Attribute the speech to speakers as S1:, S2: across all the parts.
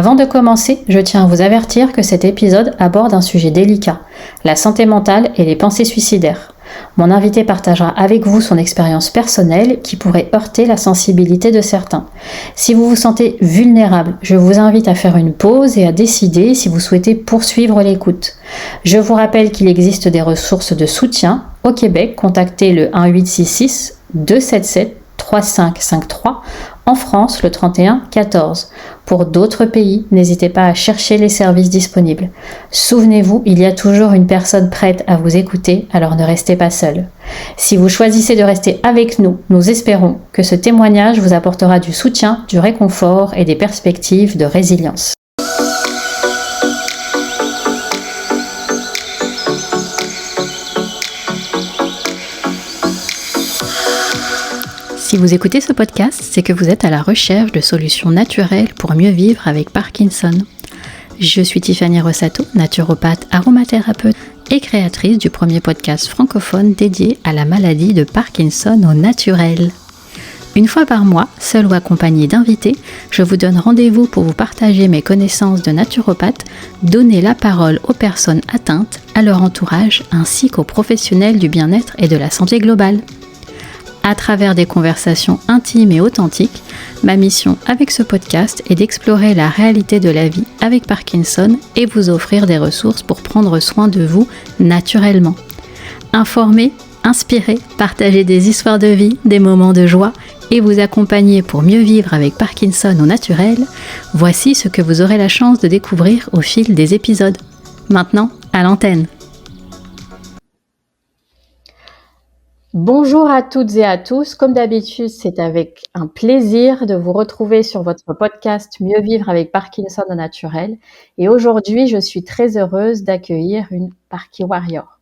S1: Avant de commencer, je tiens à vous avertir que cet épisode aborde un sujet délicat, la santé mentale et les pensées suicidaires. Mon invité partagera avec vous son expérience personnelle qui pourrait heurter la sensibilité de certains. Si vous vous sentez vulnérable, je vous invite à faire une pause et à décider si vous souhaitez poursuivre l'écoute. Je vous rappelle qu'il existe des ressources de soutien. Au Québec, contactez le 1-866 277 3553, en France le 31 14. Pour d'autres pays, n'hésitez pas à chercher les services disponibles. Souvenez-vous, il y a toujours une personne prête à vous écouter, alors ne restez pas seul. Si vous choisissez de rester avec nous, nous espérons que ce témoignage vous apportera du soutien, du réconfort et des perspectives de résilience. Si vous écoutez ce podcast, c'est que vous êtes à la recherche de solutions naturelles pour mieux vivre avec Parkinson. Je suis Tiffany Rossato, naturopathe, aromathérapeute et créatrice du premier podcast francophone dédié à la maladie de Parkinson au naturel. Une fois par mois, seul ou accompagné d'invités, je vous donne rendez-vous pour vous partager mes connaissances de naturopathe, donner la parole aux personnes atteintes, à leur entourage, ainsi qu'aux professionnels du bien-être et de la santé globale. À travers des conversations intimes et authentiques, ma mission avec ce podcast est d'explorer la réalité de la vie avec Parkinson et vous offrir des ressources pour prendre soin de vous naturellement. Informer, inspirer, partager des histoires de vie, des moments de joie et vous accompagner pour mieux vivre avec Parkinson au naturel, voici ce que vous aurez la chance de découvrir au fil des épisodes. Maintenant, à l'antenne. Bonjour à toutes et à tous, comme d'habitude c'est avec un plaisir de vous retrouver sur votre podcast Mieux vivre avec Parkinson au naturel et aujourd'hui je suis très heureuse d'accueillir une Parky Warrior.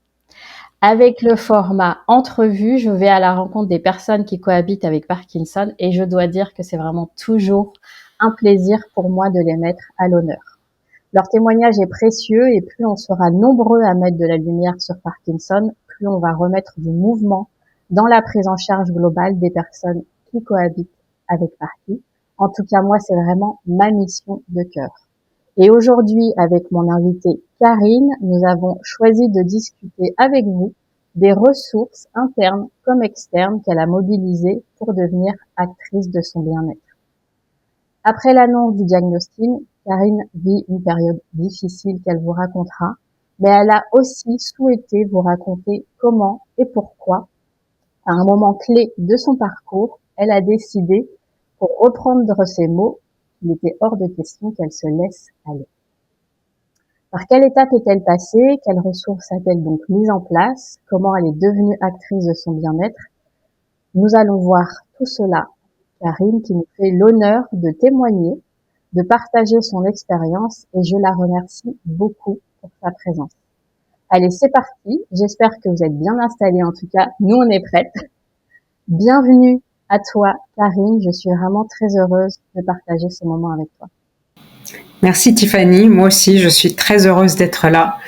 S1: Avec le format entrevue, je vais à la rencontre des personnes qui cohabitent avec Parkinson et je dois dire que c'est vraiment toujours un plaisir pour moi de les mettre à l'honneur. Leur témoignage est précieux et plus on sera nombreux à mettre de la lumière sur Parkinson, plus on va remettre du mouvement dans la prise en charge globale des personnes qui cohabitent avec Parky. En tout cas, moi, c'est vraiment ma mission de cœur. Et aujourd'hui, avec mon invitée Karine, nous avons choisi de discuter avec vous des ressources internes comme externes qu'elle a mobilisées pour devenir actrice de son bien-être. Après l'annonce du diagnostic, Karine vit une période difficile qu'elle vous racontera, mais elle a aussi souhaité vous raconter comment et pourquoi, à un moment clé de son parcours, elle a décidé, pour reprendre ses mots, qu'il était hors de question qu'elle se laisse aller. Par quelle étape est-elle passée? Quelles ressources a-t-elle donc mises en place? Comment elle est devenue actrice de son bien-être? Nous allons voir tout cela. Karine qui nous fait l'honneur de témoigner, de partager son expérience et je la remercie beaucoup pour sa présence. Allez, c'est parti. J'espère que vous êtes bien installés en tout cas. Nous, on est prêtes. Bienvenue à toi, Karine. Je suis vraiment très heureuse de partager ce moment avec toi.
S2: Merci Tiffany. Moi aussi, je suis très heureuse d'être là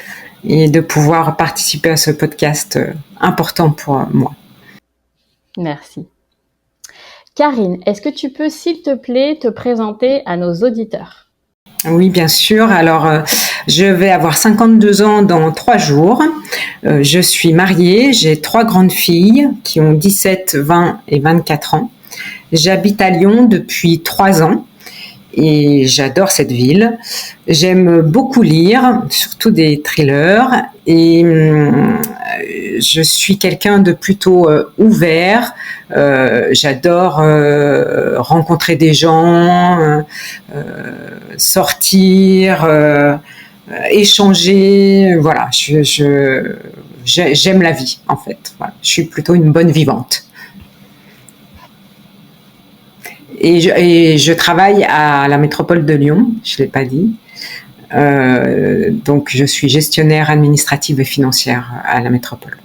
S2: et de pouvoir participer à ce podcast important pour moi.
S1: Merci. Karine, est-ce que tu peux, s'il te plaît, te présenter à nos auditeurs?
S2: Oui, bien sûr. Alors, je vais avoir 52 ans dans 3 jours. Je suis mariée, j'ai 3 grandes filles qui ont 17, 20 et 24 ans. J'habite à Lyon depuis 3 ans et j'adore cette ville. J'aime beaucoup lire, surtout des thrillers et je suis quelqu'un de plutôt ouvert. J'adore rencontrer des gens, sortir, échanger. Voilà, j'aime la vie en fait. Voilà, je suis plutôt une bonne vivante. Et je travaille à la métropole de Lyon, je ne l'ai pas dit. Donc, je suis gestionnaire administrative et financière à la métropole.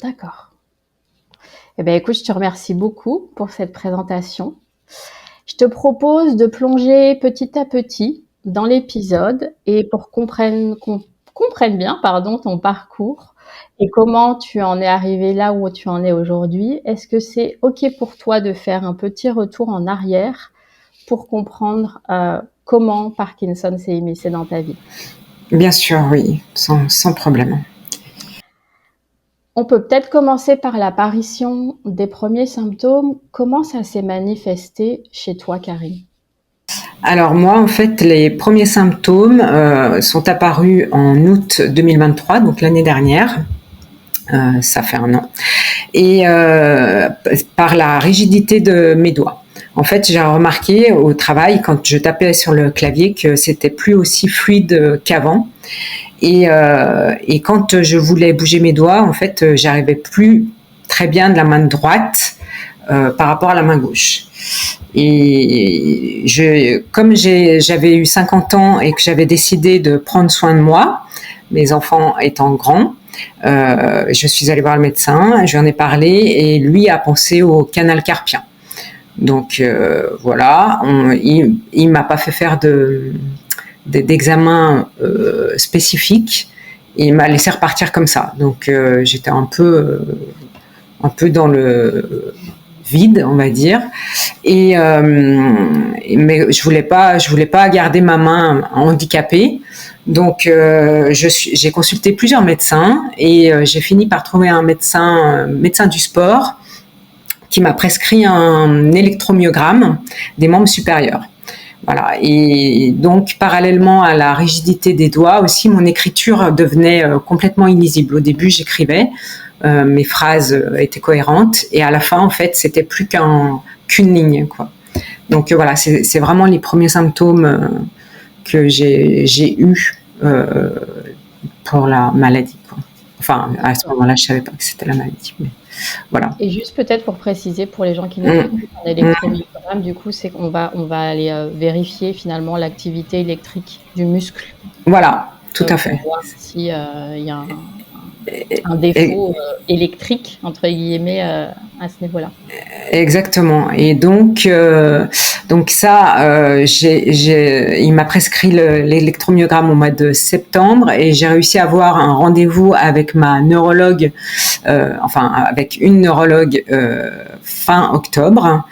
S1: D'accord. Eh bien, écoute, je te remercie beaucoup pour cette présentation. Je te propose de plonger petit à petit dans l'épisode et pour qu'on comprenne bien, ton parcours et comment tu en es arrivé là où tu en es aujourd'hui. Est-ce que c'est OK pour toi de faire un petit retour en arrière pour comprendre comment Parkinson s'est immiscé dans ta vie.
S2: Bien sûr, oui, sans problème.
S1: On peut peut-être commencer par l'apparition des premiers symptômes. Comment ça s'est manifesté chez toi, Karine?
S2: Alors moi, en fait, les premiers symptômes sont apparus en août 2023, donc l'année dernière. Ça fait 1 an. Et par la rigidité de mes doigts. En fait, j'ai remarqué au travail, quand je tapais sur le clavier, que c'était plus aussi fluide qu'avant. Et quand je voulais bouger mes doigts, en fait, j'arrivais plus très bien de la main droite par rapport à la main gauche. Et comme j'avais eu 50 ans et que j'avais décidé de prendre soin de moi, mes enfants étant grands, je suis allée voir le médecin, je lui en ai parlé et lui a pensé au canal carpien. Donc voilà, il m'a pas fait faire d'examen spécifique et il m'a laissé repartir comme ça. Donc j'étais un peu dans le vide, on va dire. Mais je voulais pas garder ma main handicapée. Donc j'ai consulté plusieurs médecins et j'ai fini par trouver un médecin du sport qui m'a prescrit un électromyogramme des membres supérieurs. Voilà. Et donc, parallèlement à la rigidité des doigts, aussi, mon écriture devenait complètement illisible. Au début, j'écrivais, mes phrases étaient cohérentes, et à la fin, en fait, c'était plus qu'une ligne, quoi. Donc voilà, c'est vraiment les premiers symptômes que j'ai eus pour la maladie, quoi. Enfin, à ce moment-là, je savais pas que c'était la maladie, mais voilà.
S1: Et juste peut-être pour préciser pour les gens qui ne connaissent pas l'électromyogramme, du coup, c'est qu'on va aller vérifier finalement l'activité électrique du muscle.
S2: Voilà, tout à fait.
S1: Pour voir s'il y a un défaut électrique, entre guillemets, à ce niveau-là.
S2: Exactement. Et donc ça, il m'a prescrit l'électromyogramme au mois de septembre et j'ai réussi à avoir un rendez-vous avec ma neurologue, avec une neurologue fin octobre,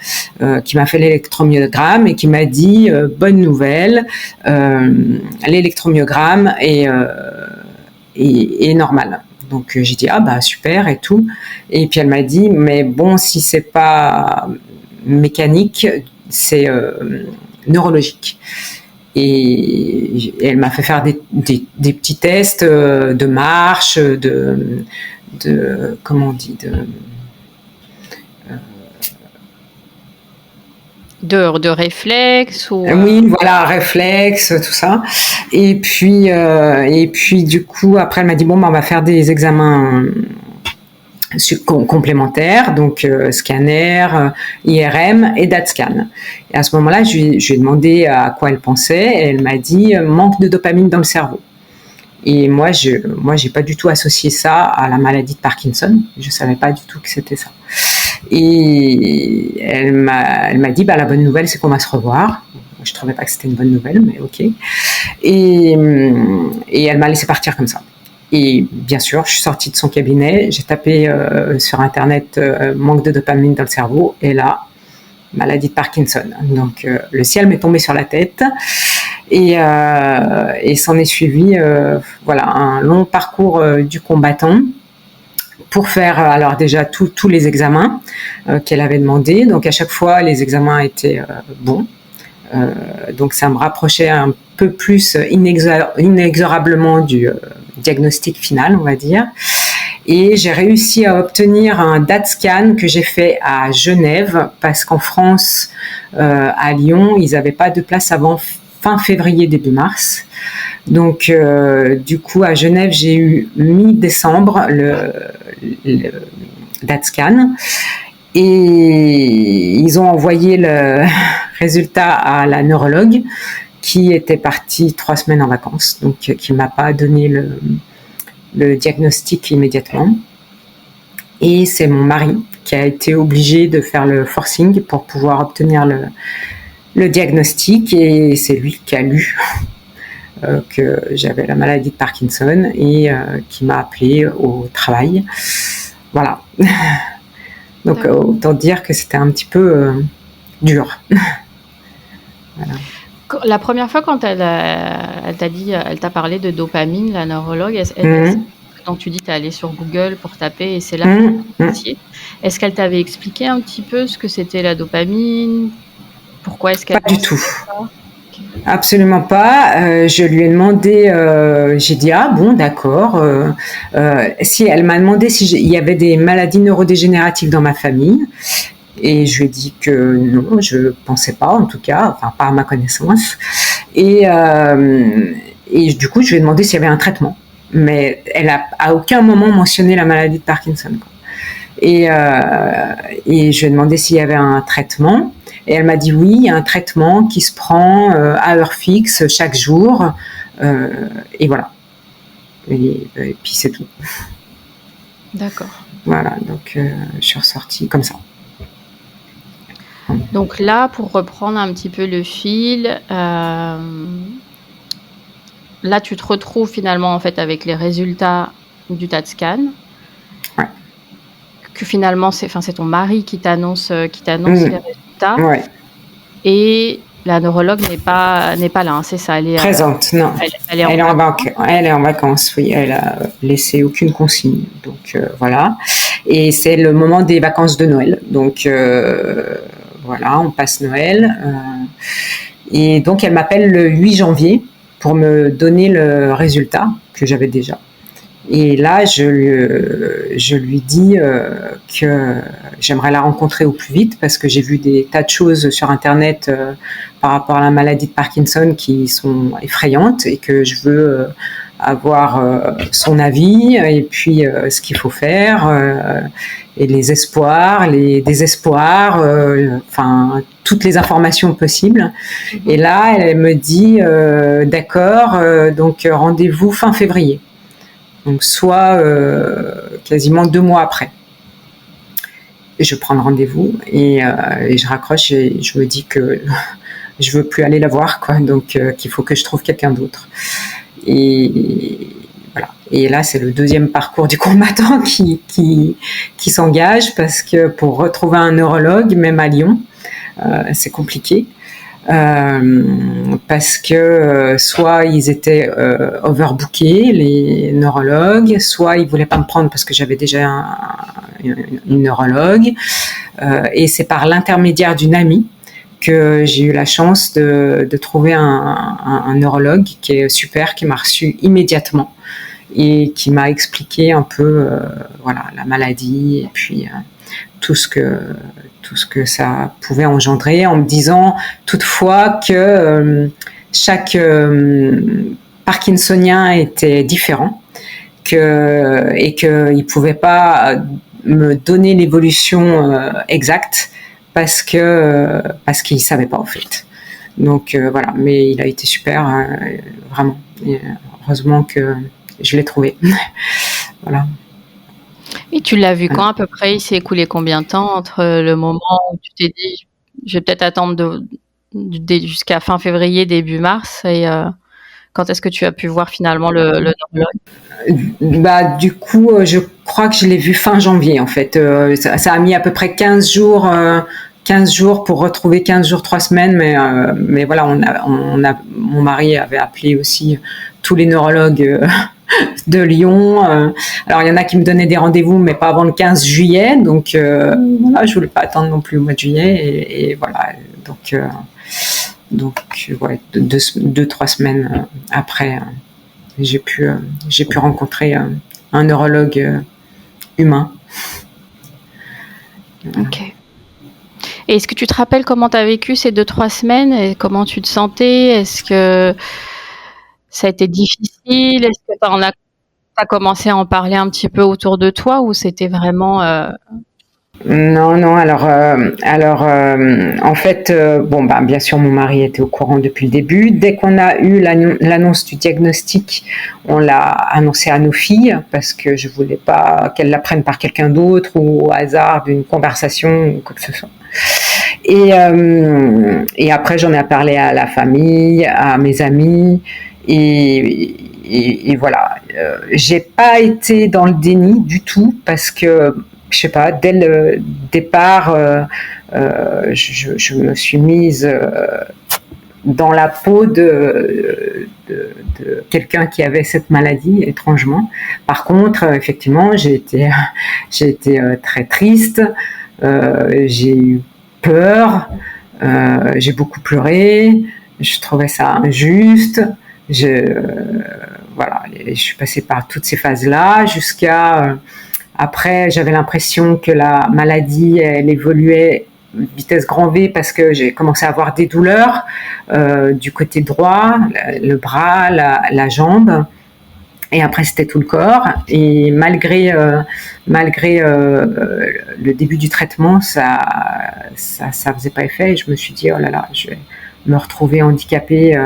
S2: qui m'a fait l'électromyogramme et qui m'a dit bonne nouvelle, l'électromyogramme est normal. Donc j'ai dit super et tout. Et puis elle m'a dit mais bon, si c'est pas mécanique, c'est neurologique. Et elle m'a fait faire des petits tests de marche, de comment on dit,
S1: de réflexe ou
S2: oui, voilà, réflexe, tout ça. Et puis du coup, après, elle m'a dit bon, on va faire des examens complémentaires, donc scanner, IRM et DaTscan. Et à ce moment-là, je lui ai demandé à quoi elle pensait, et elle m'a dit manque de dopamine dans le cerveau. Et moi, j'ai pas du tout associé ça à la maladie de Parkinson. Je savais pas du tout que c'était ça. Et elle m'a dit la bonne nouvelle, c'est qu'on va se revoir. Je trouvais pas que c'était une bonne nouvelle, mais ok. Et elle m'a laissé partir comme ça. Et bien sûr, je suis sortie de son cabinet, j'ai tapé sur internet manque de dopamine dans le cerveau, et là, maladie de Parkinson. Donc le ciel m'est tombé sur la tête. Et s'en est suivi un long parcours du combattant pour faire alors déjà tous les examens qu'elle avait demandé. Donc à chaque fois, les examens étaient bons. Donc ça me rapprochait un peu plus inexorablement du diagnostic final, on va dire. Et j'ai réussi à obtenir un DaTscan que j'ai fait à Genève, parce qu'en France, à Lyon, ils n'avaient pas de place avant fin février, début mars. Donc, du coup, à Genève, j'ai eu mi-décembre le DaTscan. Et ils ont envoyé le résultat à la neurologue, qui était partie 3 semaines en vacances, donc qui ne m'a pas donné le diagnostic immédiatement. Et c'est mon mari qui a été obligé de faire le forcing pour pouvoir obtenir le diagnostic, et c'est lui qui a lu que j'avais la maladie de Parkinson et qui m'a appelé au travail. Voilà. Donc autant dire que c'était un petit peu dur. Voilà.
S1: La première fois quand elle t'a dit, elle t'a parlé de dopamine, la neurologue,
S2: Mhm.
S1: donc tu dis tu es allée sur Google pour taper et c'est là que tu
S2: Mhm.
S1: as
S2: Mhm.
S1: initié. Est-ce qu'elle t'avait expliqué un petit peu ce que c'était la dopamine? Pourquoi est-ce
S2: Pas
S1: qu'elle
S2: du
S1: pensait
S2: tout.
S1: ça? OK.
S2: Absolument pas. Je lui ai demandé, j'ai dit ah bon d'accord. Si elle m'a demandé si il y avait des maladies neurodégénératives dans ma famille, et je lui ai dit que non, je pensais pas en tout cas, enfin pas à ma connaissance. Et, euh, et du coup, je lui ai demandé s'il y avait un traitement, mais elle a à aucun moment mentionné la maladie de Parkinson, quoi. Et, euh, et je lui ai demandé s'il y avait un traitement. Et elle m'a dit oui, il y a un traitement qui se prend à heure fixe chaque jour. Euh, et voilà. Et puis c'est tout.
S1: D'accord.
S2: Voilà, donc je suis ressortie comme ça.
S1: Donc là, pour reprendre un petit peu le fil, là, tu te retrouves finalement en fait avec les résultats du TAT scan.
S2: Ouais.
S1: Que finalement, c'est ton mari qui t'annonce les
S2: Mmh.
S1: résultats.
S2: Ouais.
S1: Et la neurologue n'est pas là, hein, c'est ça.
S2: Présente, non.
S1: Elle est en vacances.
S2: Elle est en vacances, oui. Elle a laissé aucune consigne. Donc voilà. Et c'est le moment des vacances de Noël. Donc voilà, on passe Noël. Et donc elle m'appelle le 8 janvier pour me donner le résultat que j'avais déjà. Et là, je lui dis que j'aimerais la rencontrer au plus vite parce que j'ai vu des tas de choses sur Internet par rapport à la maladie de Parkinson qui sont effrayantes et que je veux avoir son avis et puis ce qu'il faut faire et les espoirs, les désespoirs, enfin toutes les informations possibles. Et là, elle me dit d'accord, donc rendez-vous fin février. Donc soit quasiment 2 mois après. Et je prends le rendez-vous et je raccroche et je me dis que je veux plus aller la voir, quoi. Donc qu'il faut que je trouve quelqu'un d'autre. Et voilà. Et là, c'est le deuxième parcours du combattant qui s'engage parce que pour retrouver un neurologue, même à Lyon, c'est compliqué. Parce que soit ils étaient overbookés, les neurologues, soit ils voulaient pas me prendre parce que j'avais déjà une neurologue. Et c'est par l'intermédiaire d'une amie que j'ai eu la chance de trouver un neurologue qui est super, qui m'a reçu immédiatement et qui m'a expliqué un peu voilà, la maladie et puis tout ce que ça pouvait engendrer, en me disant toutefois que chaque Parkinsonien était différent et qu'il ne pouvait pas me donner l'évolution exacte parce qu'il ne savait pas en fait. Donc voilà, mais il a été super, vraiment. Et, heureusement que je l'ai trouvé. Voilà.
S1: Et tu l'as vu quand à peu près? Il s'est écoulé combien de temps entre le moment où tu t'es dit, je vais peut-être attendre jusqu'à fin février, début mars, et quand est-ce que tu as pu voir finalement le neurologue?
S2: Bah, du coup, je crois que je l'ai vu fin janvier en fait. Ça a mis à peu près 15 jours pour retrouver 15 jours, 3 semaines, mais voilà, mon mari avait appelé aussi tous les neurologues de Lyon. Alors, il y en a qui me donnaient des rendez-vous, mais pas avant le 15 juillet, donc voilà, je voulais pas attendre non plus le mois de juillet, et voilà, donc ouais, 2, 3 semaines après. J'ai pu rencontrer un neurologue humain.
S1: Ok. Et est-ce que tu te rappelles comment tu as vécu ces 2-3 semaines et comment tu te sentais? Est-ce que ça a été difficile? Est-ce que t'as commencé à en parler un petit peu autour de toi ou c'était vraiment
S2: Non, non. Alors, en fait, bon, bah, bien sûr, mon mari était au courant depuis le début. Dès qu'on a eu l'annonce du diagnostic, on l'a annoncé à nos filles parce que je voulais pas qu'elles l'apprennent par quelqu'un d'autre ou au hasard d'une conversation ou quoi que ce soit. Et après, j'en ai parlé à la famille, à mes amis, et voilà. J'ai pas été dans le déni du tout parce que je sais pas, dès le départ, je me suis mise dans la peau de quelqu'un qui avait cette maladie, étrangement. Par contre, effectivement, j'ai été très triste, j'ai eu peur, j'ai beaucoup pleuré, je trouvais ça injuste. Voilà, je suis passée par toutes ces phases-là jusqu'à après, j'avais l'impression que la maladie, elle évoluait vitesse grand V parce que j'ai commencé à avoir des douleurs du côté droit, le bras, la jambe. Et après, c'était tout le corps. Et malgré le début du traitement, ça faisait pas effet. Et je me suis dit, oh là là, je vais me retrouver handicapée.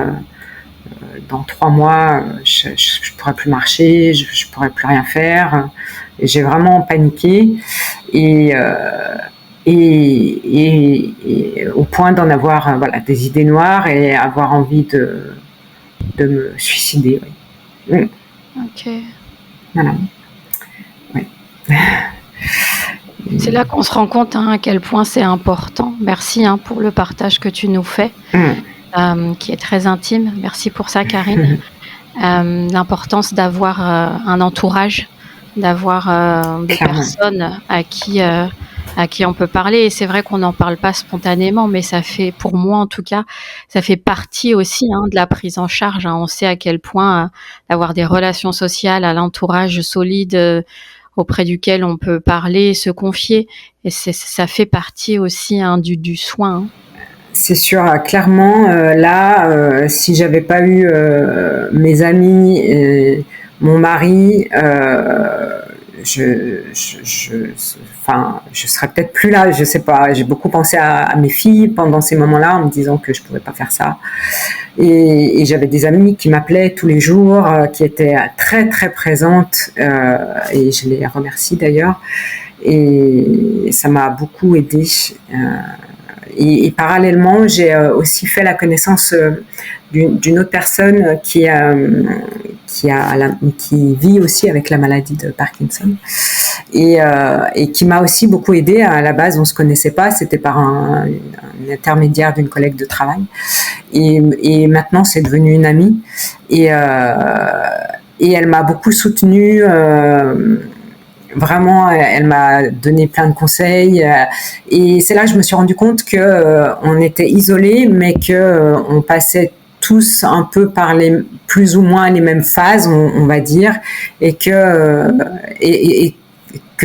S2: Dans 3 mois, je pourrais plus marcher, je pourrais plus rien faire. Et j'ai vraiment paniqué. Et au point d'en avoir des idées noires et avoir envie de me suicider. Oui.
S1: Ok.
S2: Voilà. Oui.
S1: C'est là qu'on se rend compte à quel point c'est important. Merci pour le partage que tu nous fais, qui est très intime. Merci pour ça, Karine. L'importance d'avoir un entourage, d'avoir des personnes à qui on peut parler. Et c'est vrai qu'on n'en parle pas spontanément, mais ça fait, pour moi en tout cas, ça fait partie aussi de la prise en charge. On sait à quel point d'avoir des relations sociales, à l'entourage solide auprès duquel on peut parler, se confier, et ça fait partie aussi du soin.
S2: C'est sûr, clairement, là, si j'avais pas eu mes amis et mon mari, je serais peut-être plus là, je sais pas. J'ai beaucoup pensé à mes filles pendant ces moments-là en me disant que je pouvais pas faire ça. Et j'avais des amies qui m'appelaient tous les jours, qui étaient très très présentes, et je les remercie d'ailleurs. Et ça m'a beaucoup aidée. Et parallèlement, j'ai aussi fait la connaissance d'une autre personne qui vit aussi avec la maladie de Parkinson et qui m'a aussi beaucoup aidée. À la base, on se connaissait pas, c'était par un intermédiaire d'une collègue de travail. Et maintenant, c'est devenu une amie. Et elle m'a beaucoup soutenue. Vraiment, elle m'a donné plein de conseils, et c'est là que je me suis rendu compte que on était isolés, mais que on passait tous un peu par plus ou moins les mêmes phases, on va dire, et que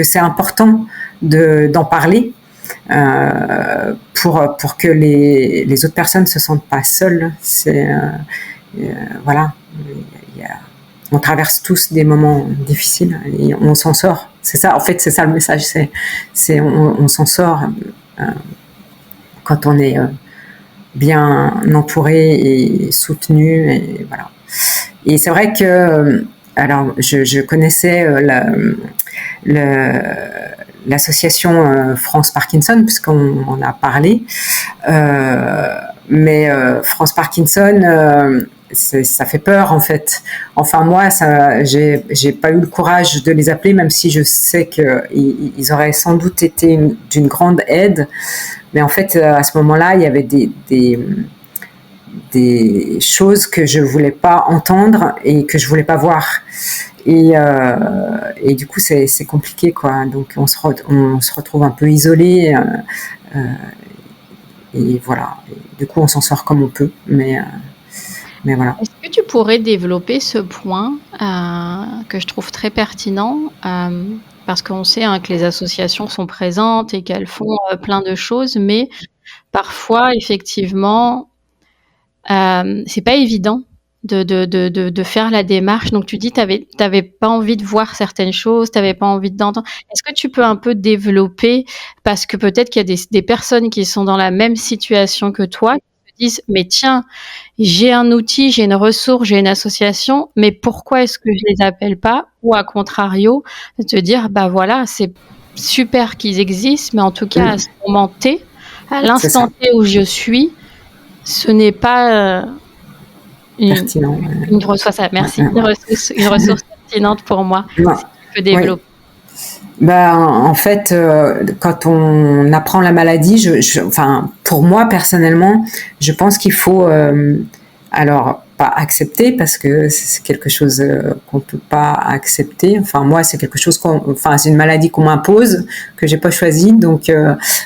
S2: c'est important d'en parler pour que les autres personnes se sentent pas seules. Voilà. On traverse tous des moments difficiles et on s'en sort. C'est ça, en fait, c'est ça le message. On s'en sort quand on est bien entouré et soutenu. Et voilà. Et c'est vrai que, alors, je connaissais l'association France Parkinson, puisqu'on en a parlé. Mais France Parkinson, ça fait peur en fait. Enfin moi, j'ai pas eu le courage de les appeler, même si je sais qu'ils auraient sans doute été d'une grande aide. Mais en fait, à ce moment-là, il y avait des choses que je voulais pas entendre et que je voulais pas voir. Et du coup, c'est compliqué, quoi. Donc on se retrouve un peu isolé. Et voilà. Et du coup, on s'en sort comme on peut. Mais voilà.
S1: Est-ce que tu pourrais développer ce point que je trouve très pertinent, parce qu'on sait que les associations sont présentes et qu'elles font plein de choses, mais parfois, effectivement, c'est pas évident de faire la démarche. Donc tu dis t'avais pas envie de voir certaines choses, t'avais pas envie d'entendre. Est-ce que tu peux un peu développer, parce que peut-être qu'il y a des personnes qui sont dans la même situation que toi, qui se disent mais tiens, j'ai un outil, j'ai une ressource, j'ai une association, mais pourquoi est-ce que je les appelle pas? Ou à contrario, de te dire bah voilà, c'est super qu'ils existent, mais en tout cas à ce moment T, à l'instant T où je suis, ce n'est pas une ressource, merci, une ressource pertinente pour moi.
S2: Non.
S1: Si tu peux développer.
S2: Oui. En fait, quand on apprend la maladie, enfin, pour moi personnellement, je pense qu'il faut, alors pas accepter parce que c'est quelque chose qu'on peut pas accepter. Enfin, moi, c'est quelque chose c'est une maladie qu'on m'impose, que j'ai pas choisie. Donc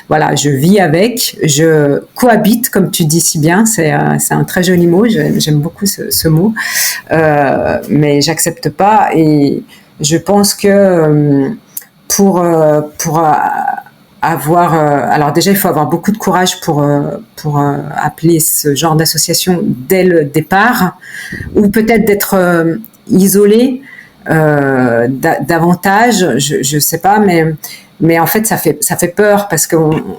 S2: voilà, je vis avec, je cohabite, comme tu dis si bien. C'est un très joli mot. J'aime beaucoup ce mot, mais j'accepte pas et je pense que pour avoir alors déjà il faut avoir beaucoup de courage pour appeler ce genre d'association dès le départ ou peut-être d'être isolé davantage, je sais pas, mais en fait ça fait peur parce que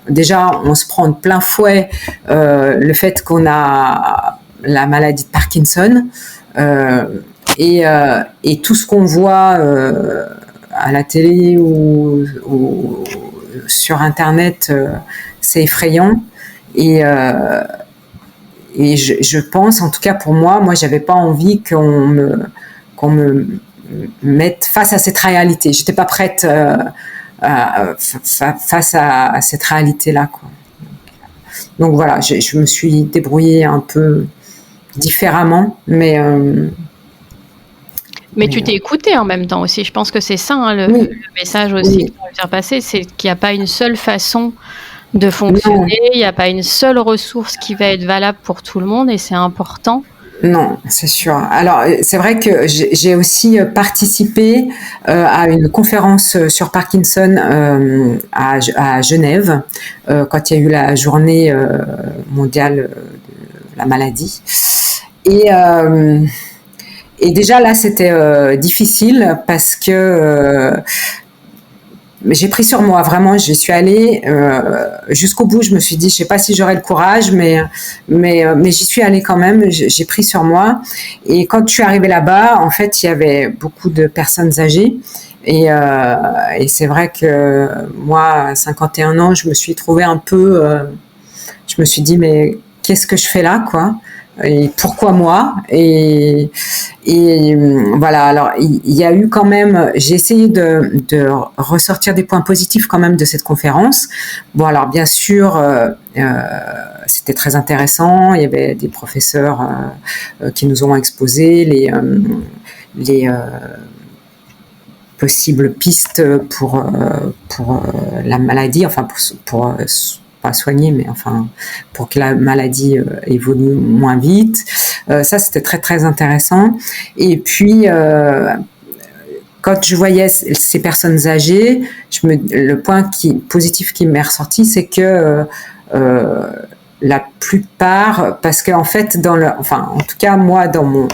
S2: déjà on se prend de plein fouet le fait qu'on a la maladie de Parkinson et tout ce qu'on voit à la télé ou sur Internet, c'est effrayant. Et je pense, en tout cas pour moi, j'avais pas envie qu'on me mette face à cette réalité. J'étais pas prête face à cette réalité-là, quoi. Donc voilà, je me suis débrouillée un peu différemment,
S1: mais tu t'es écouté en même temps aussi. Je pense que c'est ça, hein, le message aussi que tu veux faire passer, c'est qu'il n'y a pas une seule façon de fonctionner, il n'y a pas une seule ressource qui va être valable pour tout le monde et c'est important.
S2: Non, c'est sûr. Alors, c'est vrai que j'ai aussi participé à une conférence sur Parkinson à Genève quand il y a eu la journée mondiale de la maladie. Et déjà là, c'était difficile parce que j'ai pris sur moi, vraiment, j'y suis allée jusqu'au bout. Je me suis dit, je sais pas si j'aurai le courage, mais j'y suis allée quand même. J'ai pris sur moi. Et quand je suis arrivée là-bas, en fait, il y avait beaucoup de personnes âgées. Et c'est vrai que moi, à 51 ans, je me suis trouvée un peu... je me suis dit, mais qu'est-ce que je fais là, quoi ? Et pourquoi moi et voilà, alors il y a eu quand même, j'ai essayé de ressortir des points positifs quand même de cette conférence. Bon, alors bien sûr c'était très intéressant, il y avait des professeurs qui nous ont exposé les possibles pistes pour la maladie, enfin pour pas soigner, mais enfin pour que la maladie évolue moins vite. Ça, c'était très très intéressant. Et puis quand je voyais ces personnes âgées, le point positif qui m'est ressorti, c'est que la plupart, parce qu'en fait, en tout cas moi dans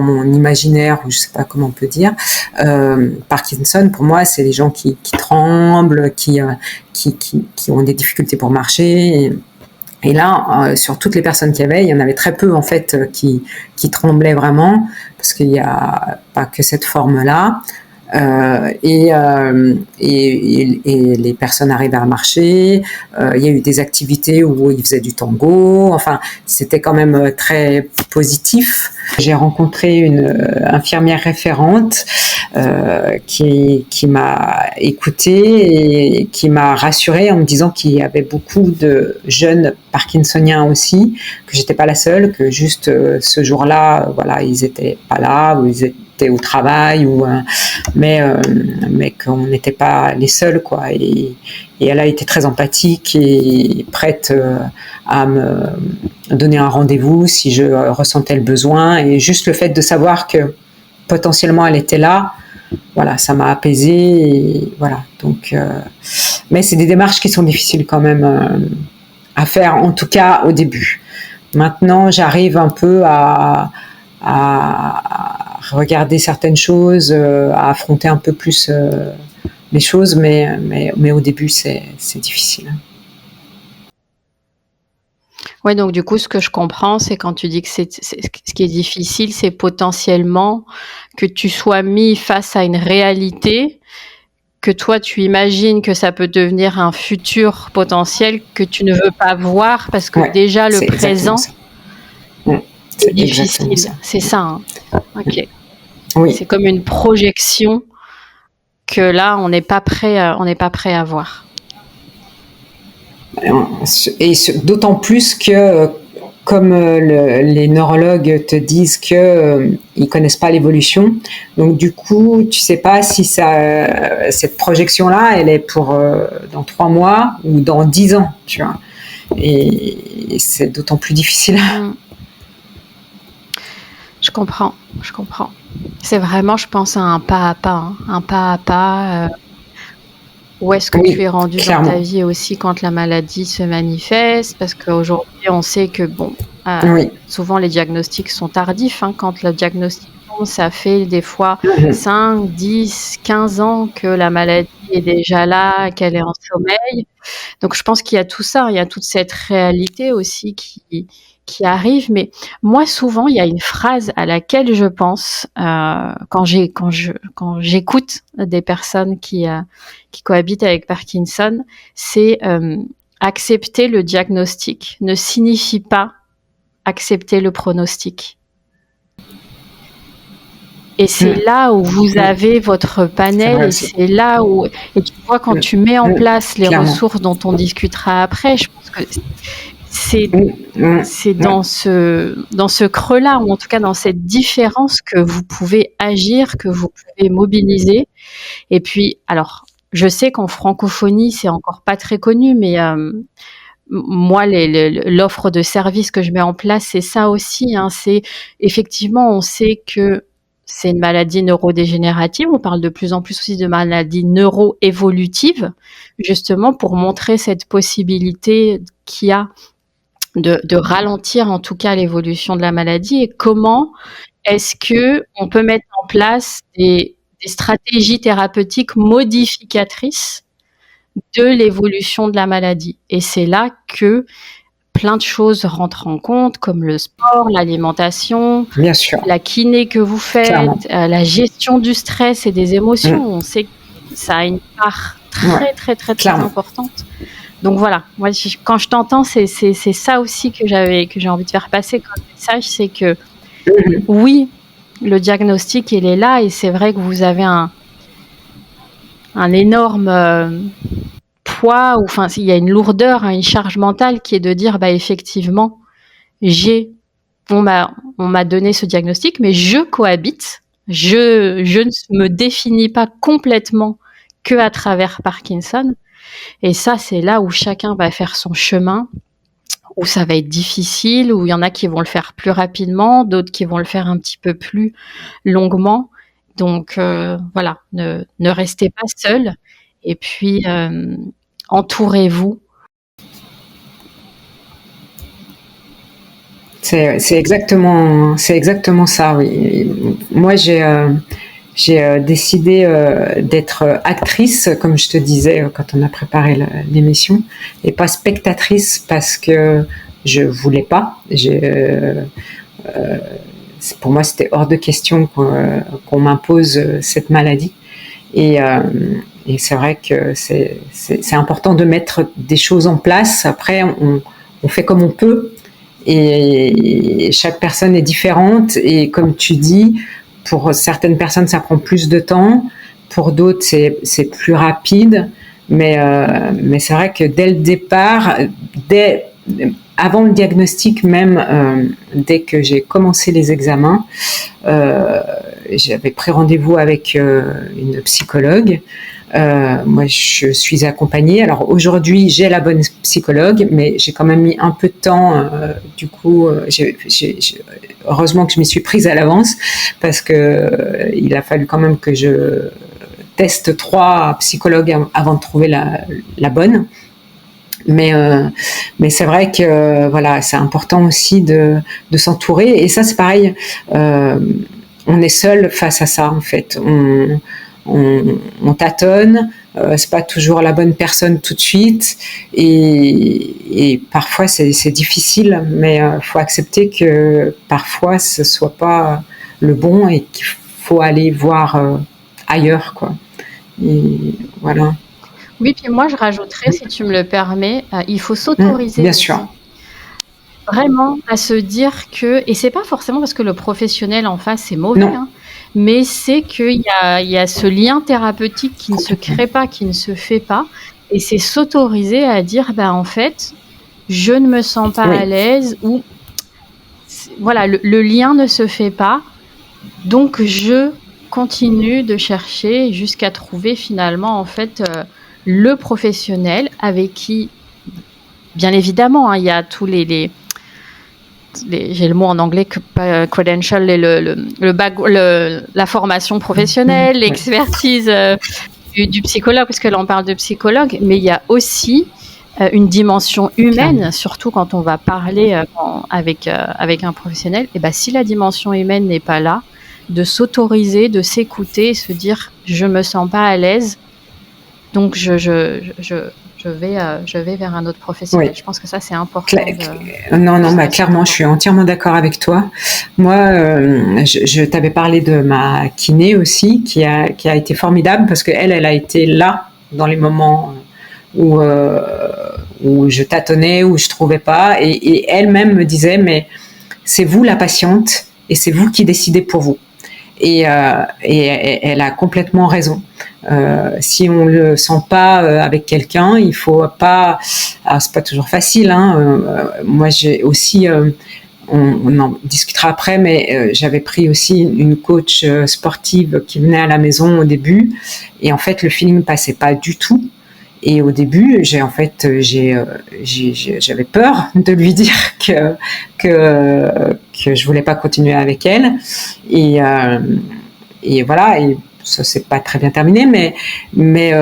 S2: mon imaginaire, ou je sais pas comment on peut dire, Parkinson, pour moi, c'est les gens qui tremblent, qui ont des difficultés pour marcher. Et là, sur toutes les personnes qu'il y avait, il y en avait très peu, en fait, qui tremblaient vraiment, parce qu'il n'y a pas que cette forme-là. Et les personnes arrivaient à marcher. Il y a eu des activités où ils faisaient du tango. Enfin, c'était quand même très positif. J'ai rencontré une infirmière référente qui m'a écoutée et qui m'a rassurée en me disant qu'il y avait beaucoup de jeunes parkinsoniens aussi, que j'étais pas la seule, que juste ce jour-là, voilà, ils étaient pas là, ou ils étaient au travail, mais qu'on n'était pas les seuls, quoi. Et elle a été très empathique et prête à me donner un rendez-vous si je ressentais le besoin. Et juste le fait de savoir que potentiellement elle était là, voilà, ça m'a apaisée. Et voilà. Donc, mais c'est des démarches qui sont difficiles quand même à faire, en tout cas au début. Maintenant, j'arrive un peu à regarder certaines choses, à affronter un peu plus les choses, mais au début, c'est difficile.
S1: Ouais, donc du coup, ce que je comprends, c'est quand tu dis que ce qui est difficile, c'est potentiellement que tu sois mis face à une réalité que toi, tu imagines que ça peut devenir un futur potentiel que tu ne veux pas voir parce que déjà le présent est difficile. C'est ça, hein. Ok.
S2: Oui.
S1: C'est comme une projection que là, on n'est pas prêt à voir.
S2: Et d'autant plus que, comme les neurologues te disent que ils connaissent pas l'évolution, donc du coup, tu sais pas si cette projection-là, elle est pour dans 3 mois ou dans 10 ans, tu vois. Et c'est d'autant plus difficile.
S1: Je comprends. C'est vraiment, je pense, un pas à pas. Où est-ce que tu es rendu
S2: clairement.
S1: dans ta vie aussi quand la maladie se manifeste? Parce qu'aujourd'hui, on sait que souvent les diagnostics sont tardifs. Quand le diagnostic tombe, ça fait des fois 5, 10, 15 ans que la maladie est déjà là, qu'elle est en sommeil. Donc je pense qu'il y a tout ça, il y a toute cette réalité aussi qui arrive. Mais moi, souvent, il y a une phrase à laquelle je pense quand j'écoute des personnes qui cohabitent avec Parkinson, c'est accepter le diagnostic ne signifie pas accepter le pronostic. Et c'est là où vous avez votre panel, et c'est là où, et tu vois, quand tu mets en place les ressources dont on discutera après, je pense que c'est dans ce creux-là, ou en tout cas dans cette différence, que vous pouvez agir, que vous pouvez mobiliser. Et puis, alors, je sais qu'en francophonie, c'est encore pas très connu, mais moi, l'offre de services que je mets en place, c'est ça aussi. C'est effectivement, on sait que c'est une maladie neurodégénérative. On parle de plus en plus aussi de maladies neuroévolutives, justement pour montrer cette possibilité qu'il y a de ralentir en tout cas l'évolution de la maladie, et comment est-ce que on peut mettre en place des stratégies thérapeutiques modificatrices de l'évolution de la maladie. Et c'est là que plein de choses rentrent en compte, comme le sport, l'alimentation,
S2: bien sûr,
S1: la kiné que vous faites, la gestion du stress et des émotions. On sait que ça a une part très importante. Donc voilà, moi quand je t'entends, c'est ça aussi que j'ai envie de faire passer comme message, c'est que oui, le diagnostic, il est là, et c'est vrai que vous avez un énorme poids, ou enfin il y a une lourdeur, une charge mentale qui est de dire effectivement, on m'a donné ce diagnostic, mais je cohabite, je ne me définis pas complètement que à travers Parkinson. Et ça, c'est là où chacun va faire son chemin, où ça va être difficile, où il y en a qui vont le faire plus rapidement, d'autres qui vont le faire un petit peu plus longuement. Donc voilà, ne restez pas seul, et puis entourez-vous.
S2: C'est exactement ça, oui. Moi, j'ai décidé d'être actrice, comme je te disais quand on a préparé l'émission, et pas spectatrice, parce que je voulais pas. Pour moi, c'était hors de question qu'on m'impose cette maladie. Et c'est vrai que c'est important de mettre des choses en place. Après, on fait comme on peut. Et chaque personne est différente. Et comme tu dis, pour certaines personnes, ça prend plus de temps. Pour d'autres, c'est plus rapide. Mais c'est vrai que dès le départ, avant le diagnostic même, dès que j'ai commencé les examens, j'avais pris rendez-vous avec une psychologue. Moi, je suis accompagnée. Alors aujourd'hui, j'ai la bonne psychologue, mais j'ai quand même mis un peu de temps. Du coup, heureusement que je m'y suis prise à l'avance, parce que il a fallu quand même que je teste 3 psychologues avant de trouver la bonne. Mais c'est vrai que voilà, c'est important aussi de s'entourer. Et ça, c'est pareil. On est seul face à ça, en fait. On tâtonne. C'est pas toujours la bonne personne tout de suite. Et parfois, c'est difficile. Mais faut accepter que parfois, ce soit pas le bon, et qu'il faut aller voir ailleurs, quoi. Et voilà.
S1: Oui, puis moi je rajouterais, si tu me le permets, il faut s'autoriser.
S2: Bien sûr.
S1: Vraiment à se dire que, et c'est pas forcément parce que le professionnel en face est mauvais, mais c'est qu'il y a ce lien thérapeutique qui ne se crée pas, qui ne se fait pas, et c'est s'autoriser à dire, en fait, je ne me sens pas à l'aise, ou voilà, le lien ne se fait pas, donc je continue de chercher jusqu'à trouver finalement en fait le professionnel avec qui, bien évidemment, il y a tous les j'ai le mot en anglais credential, la formation professionnelle, l'expertise du psychologue, parce que là on parle de psychologue, mais il y a aussi une dimension humaine, surtout quand on va parler avec un professionnel. Et si la dimension humaine n'est pas là, de s'autoriser, de s'écouter, se dire je me sens pas à l'aise, donc je vais vers un autre professionnel. Je pense que ça c'est important.
S2: Clairement, je suis entièrement d'accord avec toi. Moi, je t'avais parlé de ma kiné aussi, qui a été formidable, parce que elle a été là dans les moments où je tâtonnais, où je trouvais pas, et elle-même me disait, mais c'est vous la patiente, et c'est vous qui décidez pour vous. Et elle a complètement raison. Si on le sent pas avec quelqu'un, il faut pas. Alors c'est pas toujours facile. Moi, j'ai aussi. On en discutera après, mais j'avais pris aussi une coach sportive qui venait à la maison au début, et en fait le feeling ne passait pas du tout. Et au début, j'avais peur de lui dire que je voulais pas continuer avec elle. Et voilà. Et ça s'est pas très bien terminé, mais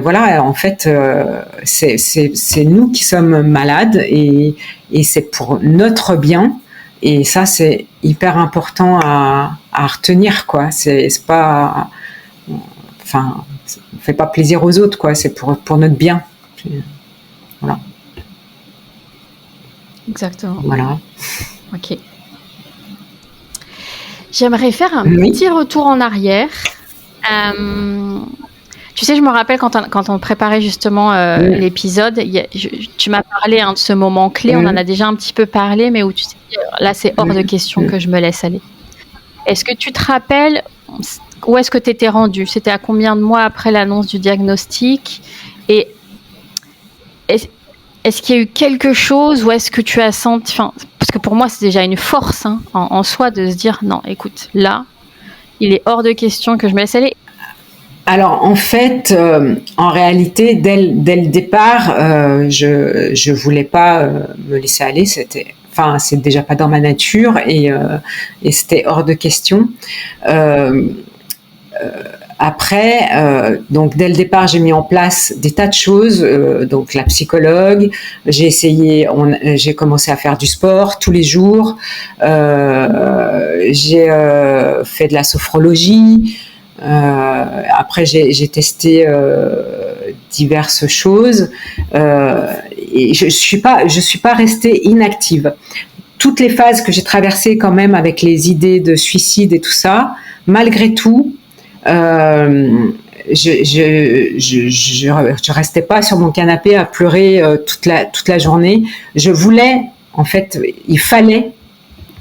S2: voilà. En fait, c'est nous qui sommes malades, et c'est pour notre bien. Et ça, c'est hyper important à retenir, quoi. C'est pas, enfin. On fait pas plaisir aux autres, quoi. C'est pour notre bien. Voilà.
S1: Exactement.
S2: Voilà.
S1: Ok. J'aimerais faire un petit retour en arrière. Tu sais, je me rappelle quand on préparait justement l'épisode, tu m'as parlé de ce moment clé. On en a déjà un petit peu parlé, mais où tu sais, là, c'est hors de question que je me laisse aller. Est-ce que tu te rappelles où est-ce que tu étais rendu? C'était à combien de mois après l'annonce du diagnostic? Et est-ce qu'il y a eu quelque chose, ou est-ce que tu as senti... parce que pour moi, c'est déjà une force en soi de se dire, non, écoute, là, il est hors de question que je me laisse aller.
S2: Alors, en fait, en réalité, dès le départ, je voulais pas me laisser aller. C'est déjà pas dans ma nature, et c'était hors de question. Après, donc dès le départ, j'ai mis en place des tas de choses. Donc la psychologue, j'ai commencé à faire du sport tous les jours. J'ai fait de la sophrologie. Après, j'ai testé diverses choses, et je suis pas restée inactive. Toutes les phases que j'ai traversées quand même avec les idées de suicide et tout ça, malgré tout, je restais pas sur mon canapé à pleurer toute la journée. Je voulais, en fait, il fallait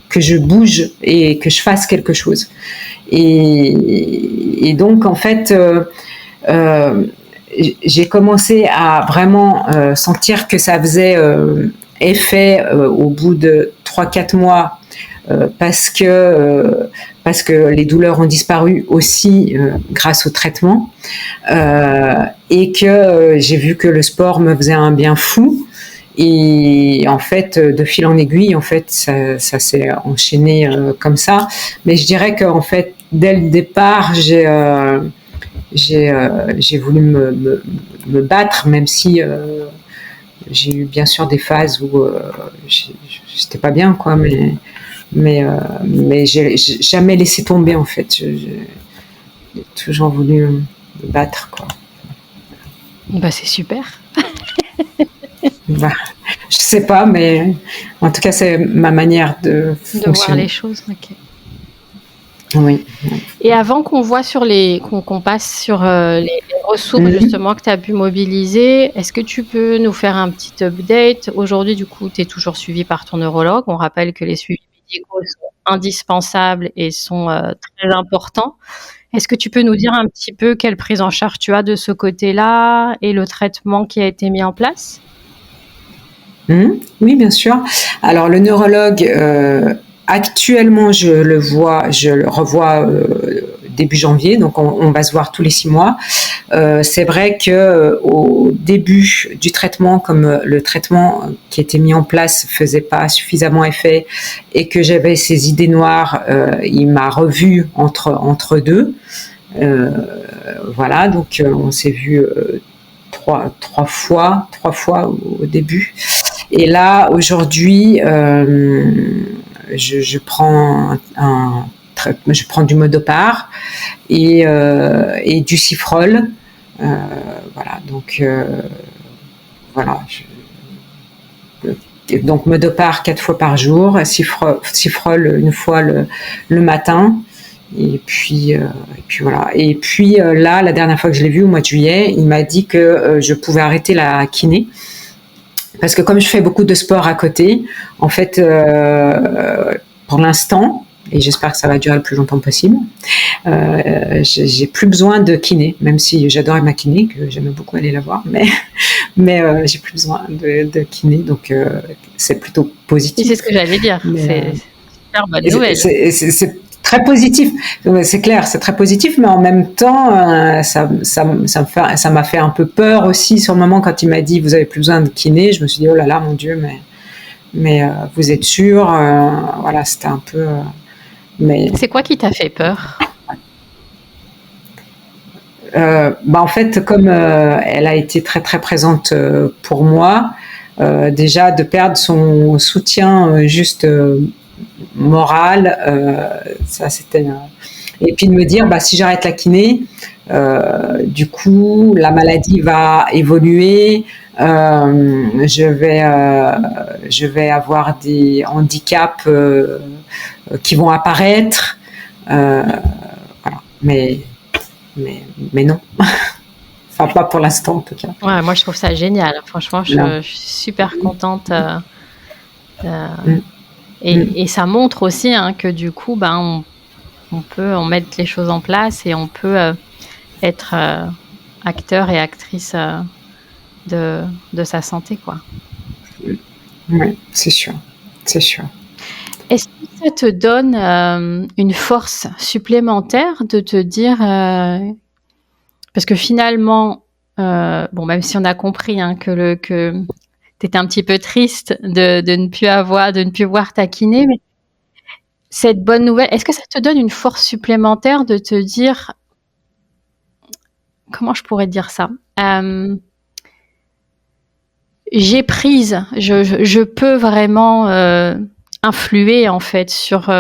S2: que je bouge et que je fasse quelque chose. Et donc, en fait, j'ai commencé à vraiment sentir que ça faisait effet au bout de 3-4 mois, parce que les douleurs ont disparu aussi grâce au traitement, et que j'ai vu que le sport me faisait un bien fou. Et en fait, de fil en aiguille, en fait, ça s'est enchaîné comme ça. Mais je dirais qu'en fait, dès le départ, j'ai voulu me battre, même si j'ai eu bien sûr des phases où j'étais pas bien, quoi. Mais j'ai jamais laissé tomber, en fait. J'ai toujours voulu me battre, quoi.
S1: C'est super.
S2: Je sais pas, mais en tout cas, c'est ma manière de fonctionner.
S1: De voir les choses, ok.
S2: Oui.
S1: Et avant qu'on passe sur les ressources justement que tu as pu mobiliser, est-ce que tu peux nous faire un petit update? Aujourd'hui, du coup, tu es toujours suivi par ton neurologue. On rappelle que les suivis médicaux sont indispensables et sont très importants. Est-ce que tu peux nous dire un petit peu quelle prise en charge tu as de ce côté-là et le traitement qui a été mis en place?
S2: Oui, bien sûr. Alors le neurologue, actuellement, je le revois début janvier, donc on va se voir tous les 6 mois. C'est vrai que au début du traitement, comme le traitement qui était mis en place faisait pas suffisamment effet et que j'avais ces idées noires, il m'a revu entre deux. Voilà, donc on s'est vu trois fois au début. Et là, aujourd'hui, je prends du Modopar et du Cifrol. Voilà, donc voilà. Donc Modopar 4 fois par jour, Cifrol une fois le matin. Et puis voilà. Et puis là, la dernière fois que je l'ai vu au mois de juillet, il m'a dit que je pouvais arrêter la kiné. Parce que comme je fais beaucoup de sport à côté, en fait, pour l'instant, et j'espère que ça va durer le plus longtemps possible, j'ai plus besoin de kiné, même si j'adorais ma kiné, que j'aimais beaucoup aller la voir, mais j'ai plus besoin de kiné, donc c'est plutôt positif.
S1: Et c'est ce que j'allais dire, c'est super bonne nouvelle.
S2: C'est très positif, c'est clair, c'est très positif, mais en même temps, ça m'a fait un peu peur aussi sur le moment quand il m'a dit vous avez plus besoin de kiné. Je me suis dit oh là là, mon Dieu, mais vous êtes sûr, voilà, c'était un peu. Mais
S1: c'est quoi qui t'a fait peur?
S2: En fait, comme elle a été très très présente pour moi, déjà de perdre son soutien juste moral, ça c'était. Et puis de me dire, si j'arrête la kiné, du coup, la maladie va évoluer, je vais avoir des handicaps qui vont apparaître, voilà. Mais non. Enfin, pas pour l'instant, en tout cas.
S1: Ouais, moi, je trouve ça génial. Franchement, je suis super contente. Et ça montre aussi que du coup, on met les choses en place et on peut être acteur et actrice de sa santé, quoi.
S2: Oui, c'est sûr. C'est sûr.
S1: Est-ce que ça te donne une force supplémentaire de te dire... parce que finalement, même si on a compris que tu étais un petit peu triste de ne plus voir ta kiné, mais cette bonne nouvelle, est-ce que ça te donne une force supplémentaire de te dire... Comment je pourrais dire ça? J'ai prise, je peux vraiment influer en fait sur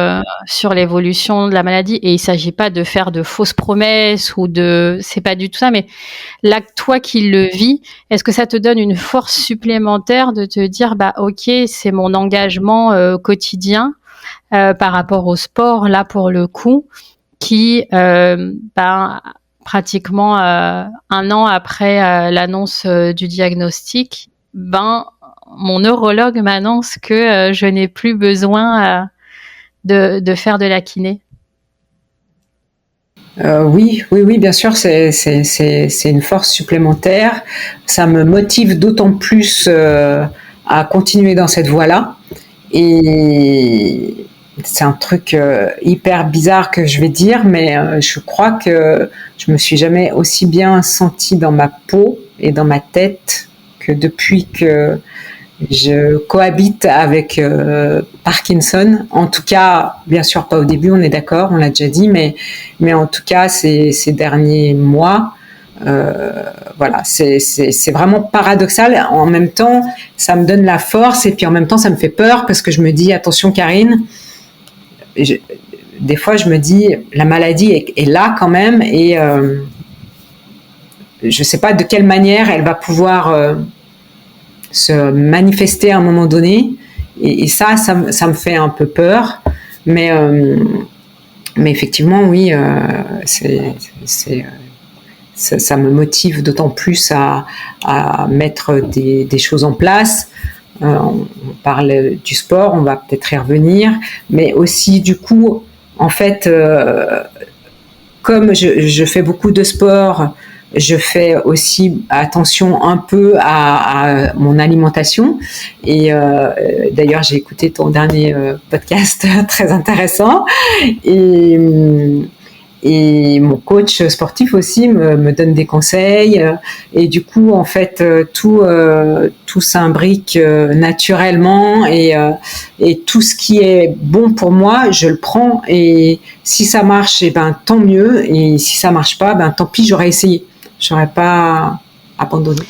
S1: l'évolution de la maladie, et il s'agit pas de faire de fausses promesses c'est pas du tout ça, mais là, toi qui le vis, est-ce que ça te donne une force supplémentaire de te dire ok, c'est mon engagement quotidien par rapport au sport là pour le coup qui pratiquement 1 an après l'annonce du diagnostic, mon neurologue m'annonce que je n'ai plus besoin de faire de la kiné.
S2: Oui, bien sûr, c'est une force supplémentaire. Ça me motive d'autant plus à continuer dans cette voie-là. Et c'est un truc hyper bizarre que je vais dire, mais je crois que je me suis jamais aussi bien sentie dans ma peau et dans ma tête que depuis que je cohabite avec Parkinson. En tout cas, bien sûr pas au début, on est d'accord, on l'a déjà dit, mais en tout cas ces derniers mois, voilà, c'est vraiment paradoxal. En même temps, ça me donne la force et puis en même temps, ça me fait peur parce que je me dis attention, Karine. Des fois, je me dis la maladie est là quand même et je sais pas de quelle manière elle va pouvoir se manifester à un moment donné, et ça me fait un peu peur, mais effectivement oui, ça me motive d'autant plus à mettre des choses en place, On parle du sport, on va peut-être y revenir, mais aussi du coup, en fait, comme je fais beaucoup de sport, je fais aussi attention un peu à mon alimentation. Et d'ailleurs, j'ai écouté ton dernier podcast très intéressant. Et, et mon coach sportif aussi me donne des conseils. Et du coup, en fait, tout s'imbrique naturellement. Et tout ce qui est bon pour moi, je le prends. Et si ça marche, eh ben, tant mieux. Et si ça marche pas, ben, tant pis, j'aurais essayé. J'aurais pas abandonné.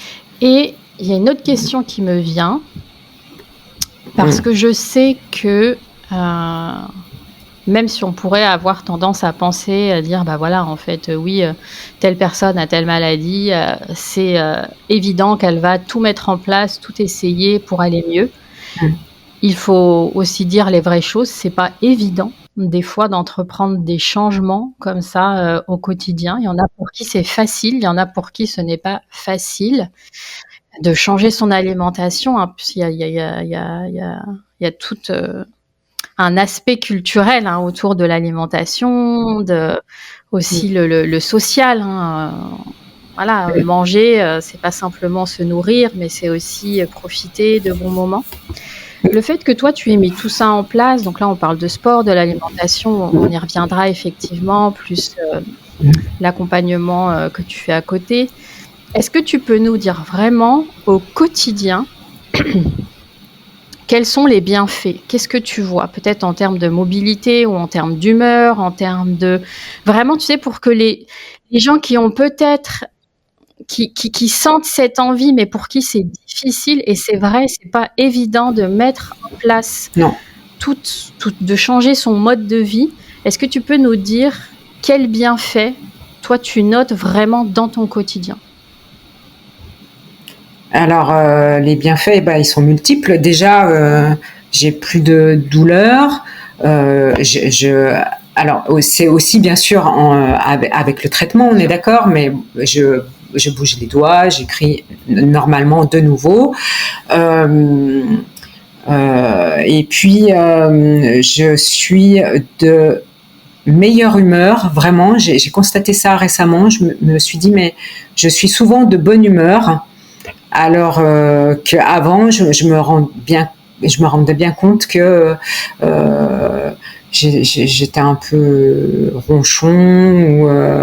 S1: Et il y a une autre question qui me vient, parce que je sais que même si on pourrait avoir tendance à penser, à dire, bah voilà, en fait, oui, telle personne a telle maladie, c'est évident qu'elle va tout mettre en place, tout essayer pour aller mieux. Il faut aussi dire les vraies choses, c'est pas évident des fois d'entreprendre des changements comme ça au quotidien. Il y en a pour qui c'est facile, il y en a pour qui ce n'est pas facile de changer son alimentation. Hein. Il y a tout un aspect culturel autour de l'alimentation, aussi le social. Voilà, manger, c'est pas simplement se nourrir, mais c'est aussi profiter de bons moments. Le fait que toi, tu aies mis tout ça en place, donc là, on parle de sport, de l'alimentation, on y reviendra effectivement, plus l'accompagnement que tu fais à côté. Est-ce que tu peux nous dire vraiment, au quotidien, quels sont les bienfaits? Qu'est-ce que tu vois? Peut-être en termes de mobilité ou en termes d'humeur, en termes de... Vraiment, tu sais, pour que les gens qui ont peut-être... Qui sentent cette envie, mais pour qui c'est difficile, et c'est vrai, c'est pas évident de mettre en place de changer son mode de vie. Est-ce que tu peux nous dire quels bienfaits, toi, tu notes vraiment dans ton quotidien?
S2: Alors, les bienfaits, ils sont multiples. Déjà, j'ai plus de douleur. Alors, c'est aussi bien sûr avec le traitement, on est d'accord, mais je bouge les doigts, j'écris normalement de nouveau. Et puis, je suis de meilleure humeur, vraiment. J'ai constaté ça récemment. Je me suis dit, mais je suis souvent de bonne humeur, alors qu'avant, je me rendais bien compte que j'étais un peu ronchon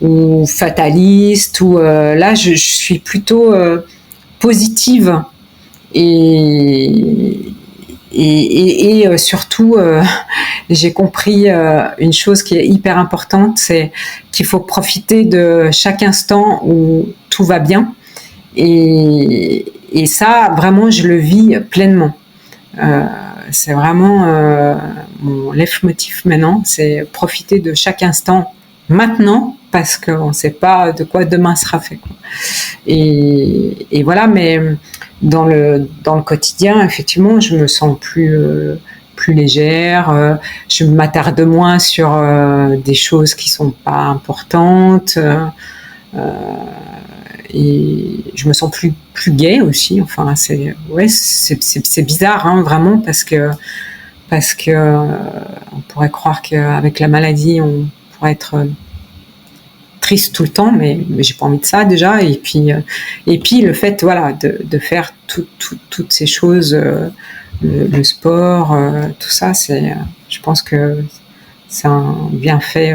S2: ou fataliste. Ou là, je suis plutôt positive et surtout, j'ai compris une chose qui est hyper importante, c'est qu'il faut profiter de chaque instant où tout va bien. Et ça, vraiment, je le vis pleinement. C'est vraiment mon leitmotiv maintenant, c'est profiter de chaque instant maintenant, parce qu'on ne sait pas de quoi demain sera fait, quoi. Et voilà, mais dans le quotidien, effectivement, je me sens plus légère, je m'attarde moins sur des choses qui sont pas importantes, et je me sens plus gaie aussi. Enfin, c'est bizarre, vraiment, parce que on pourrait croire qu'avec la maladie, on pourrait être triste tout le temps, mais j'ai pas envie de ça déjà. Et puis le fait, voilà, de faire toutes ces choses, le sport, tout ça, je pense que c'est un bienfait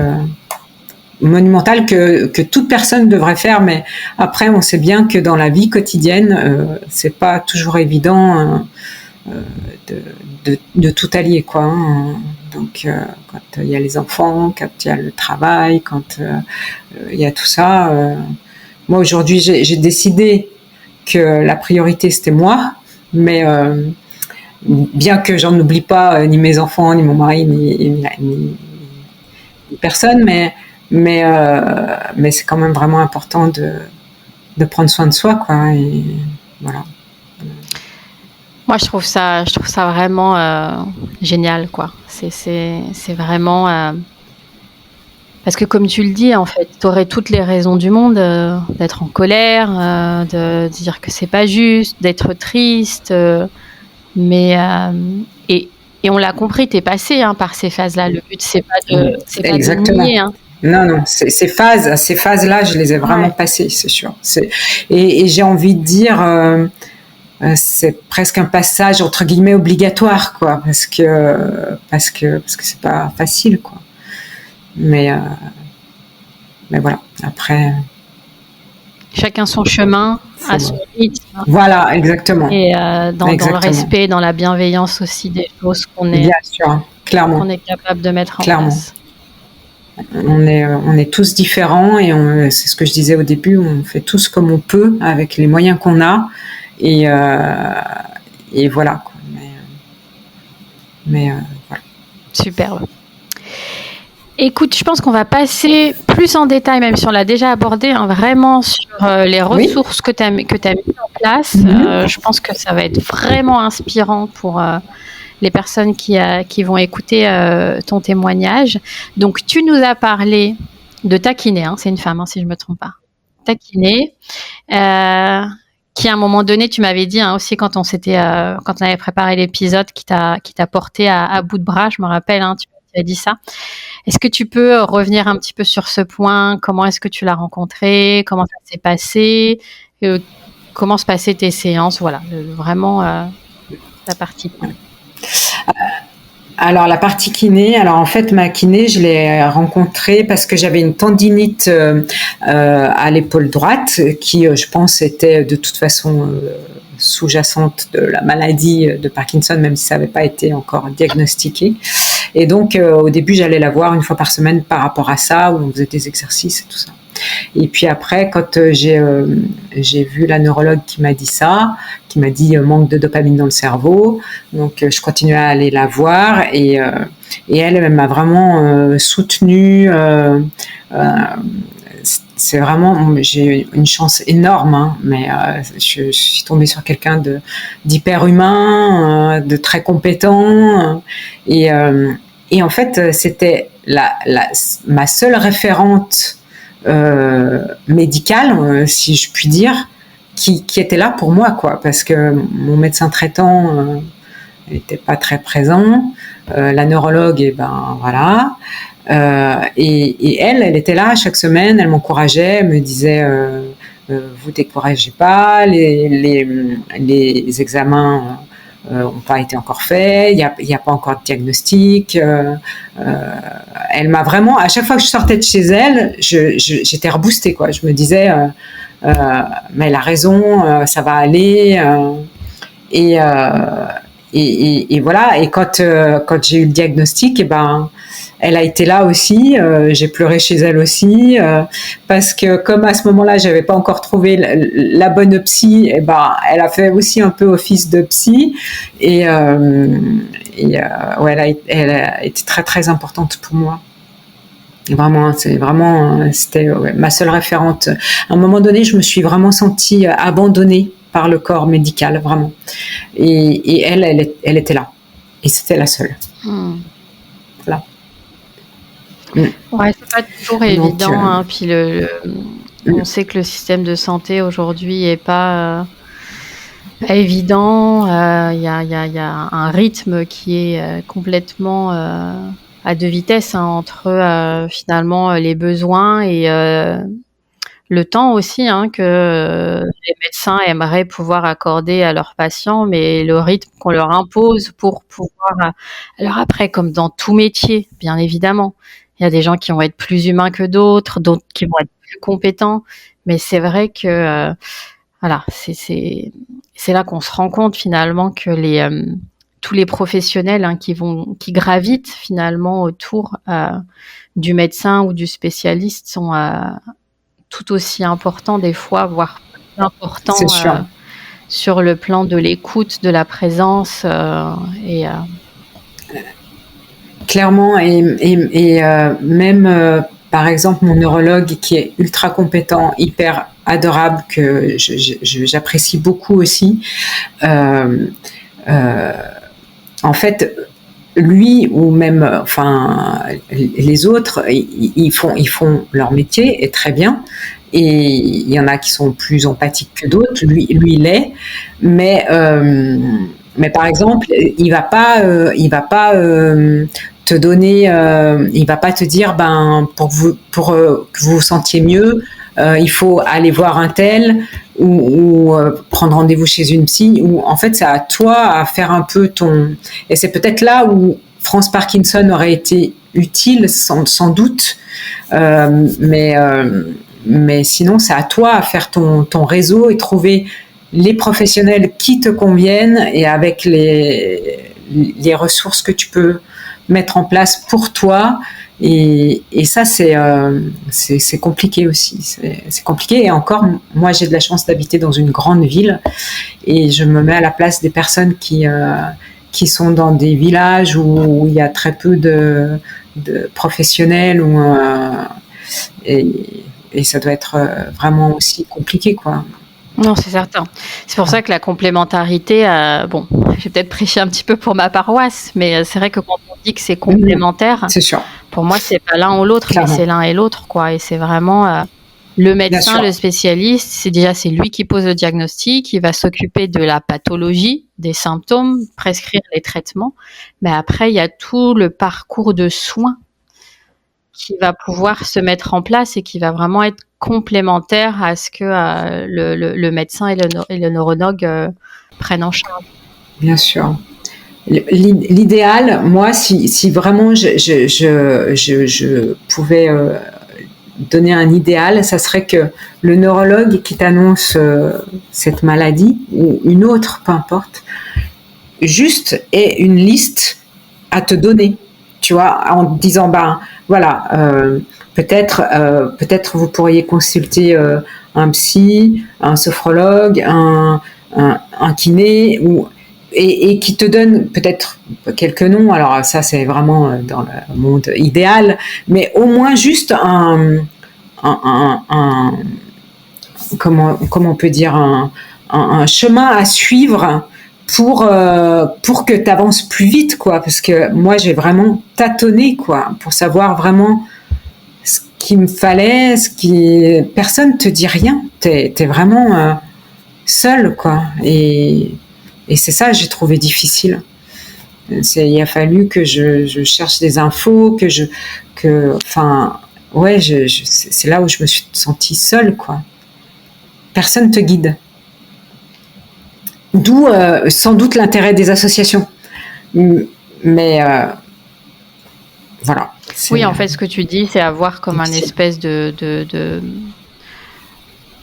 S2: monumental que toute personne devrait faire. Mais après, on sait bien que dans la vie quotidienne, c'est pas toujours évident de tout allier, quoi. Donc, quand il y a les enfants, quand il y a le travail, quand il y a tout ça. Moi, aujourd'hui, j'ai décidé que la priorité, c'était moi, mais bien que j'en oublie pas ni mes enfants, ni mon mari, ni personne, mais c'est quand même vraiment important de prendre soin de soi, quoi. Et voilà.
S1: Moi, je trouve ça vraiment génial, quoi. C'est vraiment... Parce que comme tu le dis, en fait, tu aurais toutes les raisons du monde d'être en colère, de dire que c'est pas juste, d'être triste, Mais et on l'a compris, t'es passé par ces phases-là. Le but, c'est pas de nier.
S2: Non, ces phases-là, je les ai vraiment passées, c'est sûr. Et j'ai envie de dire, c'est presque un passage entre guillemets obligatoire, quoi, parce que c'est pas facile, quoi. Mais voilà. Après,
S1: chacun son chemin, à son rythme.
S2: Voilà, exactement.
S1: Et dans le respect, dans la bienveillance aussi des choses
S2: bien sûr, clairement,
S1: qu'on est capable de mettre en place.
S2: On est tous différents et c'est ce que je disais au début, on fait tous comme on peut avec les moyens qu'on a et voilà. Mais voilà.
S1: Superbe. Écoute, je pense qu'on va passer plus en détail, même si on l'a déjà abordé, vraiment sur les ressources que tu as mis en place. Je pense que ça va être vraiment inspirant pour les personnes qui vont écouter ton témoignage. Donc, tu nous as parlé de ta kiné, c'est une femme, si je ne me trompe pas. Ta kiné, qui à un moment donné, tu m'avais dit aussi quand on avait préparé l'épisode, qui t'a porté à bout de bras, je me rappelle, tu as dit ça. Est-ce que tu peux revenir un petit peu sur ce point? Comment est-ce que tu l'as rencontré? Comment ça s'est passé? Comment se passaient tes séances? Voilà, vraiment la partie.
S2: Alors la partie kiné, en fait ma kiné je l'ai rencontrée parce que j'avais une tendinite à l'épaule droite qui je pense était de toute façon sous-jacente de la maladie de Parkinson, même si ça n'avait pas été encore diagnostiqué. Et donc au début j'allais la voir une fois par semaine par rapport à ça, où on faisait des exercices et tout ça. Et puis après, quand j'ai vu la neurologue qui m'a dit ça, qui m'a dit manque de dopamine dans le cerveau, donc je continuais à aller la voir et elle m'a vraiment soutenue. C'est vraiment, j'ai une chance énorme, mais je suis tombée sur quelqu'un d'hyper humain, de très compétent, et en fait c'était ma seule référente médicale, si je puis dire, qui était là pour moi, quoi, parce que mon médecin traitant n'était pas très présent, la neurologue, et ben voilà. Et elle était là chaque semaine, elle m'encourageait, elle me disait vous découragez pas, les examens n'ont pas été encore faits, il y a pas encore de diagnostic. Elle m'a vraiment, à chaque fois que je sortais de chez elle, j'étais reboostée, quoi. Je me disais mais elle a raison, ça va aller. Et voilà. Et quand j'ai eu le diagnostic, et ben elle a été là aussi, j'ai pleuré chez elle aussi, parce que comme à ce moment-là, j'avais pas encore trouvé la bonne psy, et ben elle a fait aussi un peu office de psy, et ouais, elle a été très très importante pour moi. Vraiment, c'était ma seule référente. À un moment donné, je me suis vraiment sentie abandonnée par le corps médical, vraiment. Et elle était là, et c'était la seule. Voilà.
S1: Ouais, c'est pas toujours évident. Puis on sait que le système de santé aujourd'hui est pas évident. Il y a un rythme qui est complètement à deux vitesses entre finalement les besoins et le temps aussi que les médecins aimeraient pouvoir accorder à leurs patients, mais le rythme qu'on leur impose pour pouvoir. Alors après, comme dans tout métier, bien évidemment. Il y a des gens qui vont être plus humains que d'autres qui vont être plus compétents, mais c'est vrai que voilà, c'est là qu'on se rend compte finalement que tous les professionnels qui gravitent finalement autour du médecin ou du spécialiste sont tout aussi importants des fois, voire plus importants sur le plan de l'écoute, de la présence et
S2: clairement, et même par exemple mon neurologue qui est ultra compétent, hyper adorable, que j'apprécie beaucoup aussi, en fait lui ou même les autres, ils font leur métier, et très bien, et il y en a qui sont plus empathiques que d'autres, lui il l'est, mais Mais par exemple, il va pas te donner, il va pas te dire, ben que vous vous sentiez mieux, il faut aller voir un tel ou prendre rendez-vous chez une psy. Ou en fait, c'est à toi à faire un peu ton. Et c'est peut-être là où France Parkinson aurait été utile, sans doute, mais sinon, c'est à toi à faire ton réseau et trouver les professionnels qui te conviennent et avec les ressources que tu peux mettre en place pour toi. Et ça, c'est compliqué aussi. C'est compliqué. Et encore, moi, j'ai de la chance d'habiter dans une grande ville et je me mets à la place des personnes qui sont dans des villages où il y a très peu de professionnels et ça doit être vraiment aussi compliqué, quoi.
S1: Non, c'est certain. C'est pour ça que la complémentarité, bon, je vais peut-être prêcher un petit peu pour ma paroisse, mais c'est vrai que quand on dit que c'est complémentaire,
S2: c'est sûr.
S1: Pour moi, c'est pas l'un ou l'autre, mais c'est l'un et l'autre, quoi. Et c'est vraiment le médecin, le spécialiste, c'est lui qui pose le diagnostic, il va s'occuper de la pathologie, des symptômes, prescrire les traitements. Mais après, il y a tout le parcours de soins qui va pouvoir se mettre en place et qui va vraiment être complémentaire à ce que le médecin et le neurologue prennent en charge.
S2: Bien sûr. L'idéal, moi, si vraiment je pouvais donner un idéal, ça serait que le neurologue qui t'annonce cette maladie ou une autre, peu importe, juste ait une liste à te donner, tu vois, en te disant, ben voilà, peut-être vous pourriez consulter un psy, un sophrologue, un kiné et qui te donne peut-être quelques noms. Alors ça, c'est vraiment dans le monde idéal, mais au moins juste comment on peut dire, un chemin à suivre pour que tu avances plus vite, quoi. Parce que moi, j'ai vraiment tâtonné, quoi, pour savoir vraiment ce qu'il me fallait, personne te dit rien. T'es vraiment seul, quoi. Et c'est ça que j'ai trouvé difficile. Il a fallu que je cherche des infos, c'est là où je me suis sentie seule, quoi. Personne te guide. D'où sans doute l'intérêt des associations. Mais voilà.
S1: Oui, en fait, ce que tu dis, c'est avoir comme un espèce de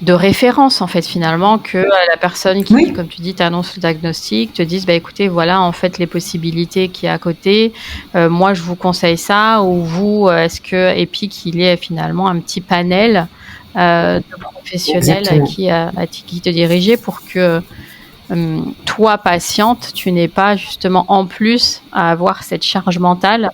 S1: référence, en fait, finalement, que la personne qui, comme tu dis, t'annonce le diagnostic, te dise, bah écoutez, voilà, en fait, les possibilités qu'il y a à côté, moi, je vous conseille ça, ou vous, et puis qu'il y ait finalement un petit panel de professionnels à qui te diriger pour que toi, patiente, tu n'aies pas justement en plus à avoir cette charge mentale.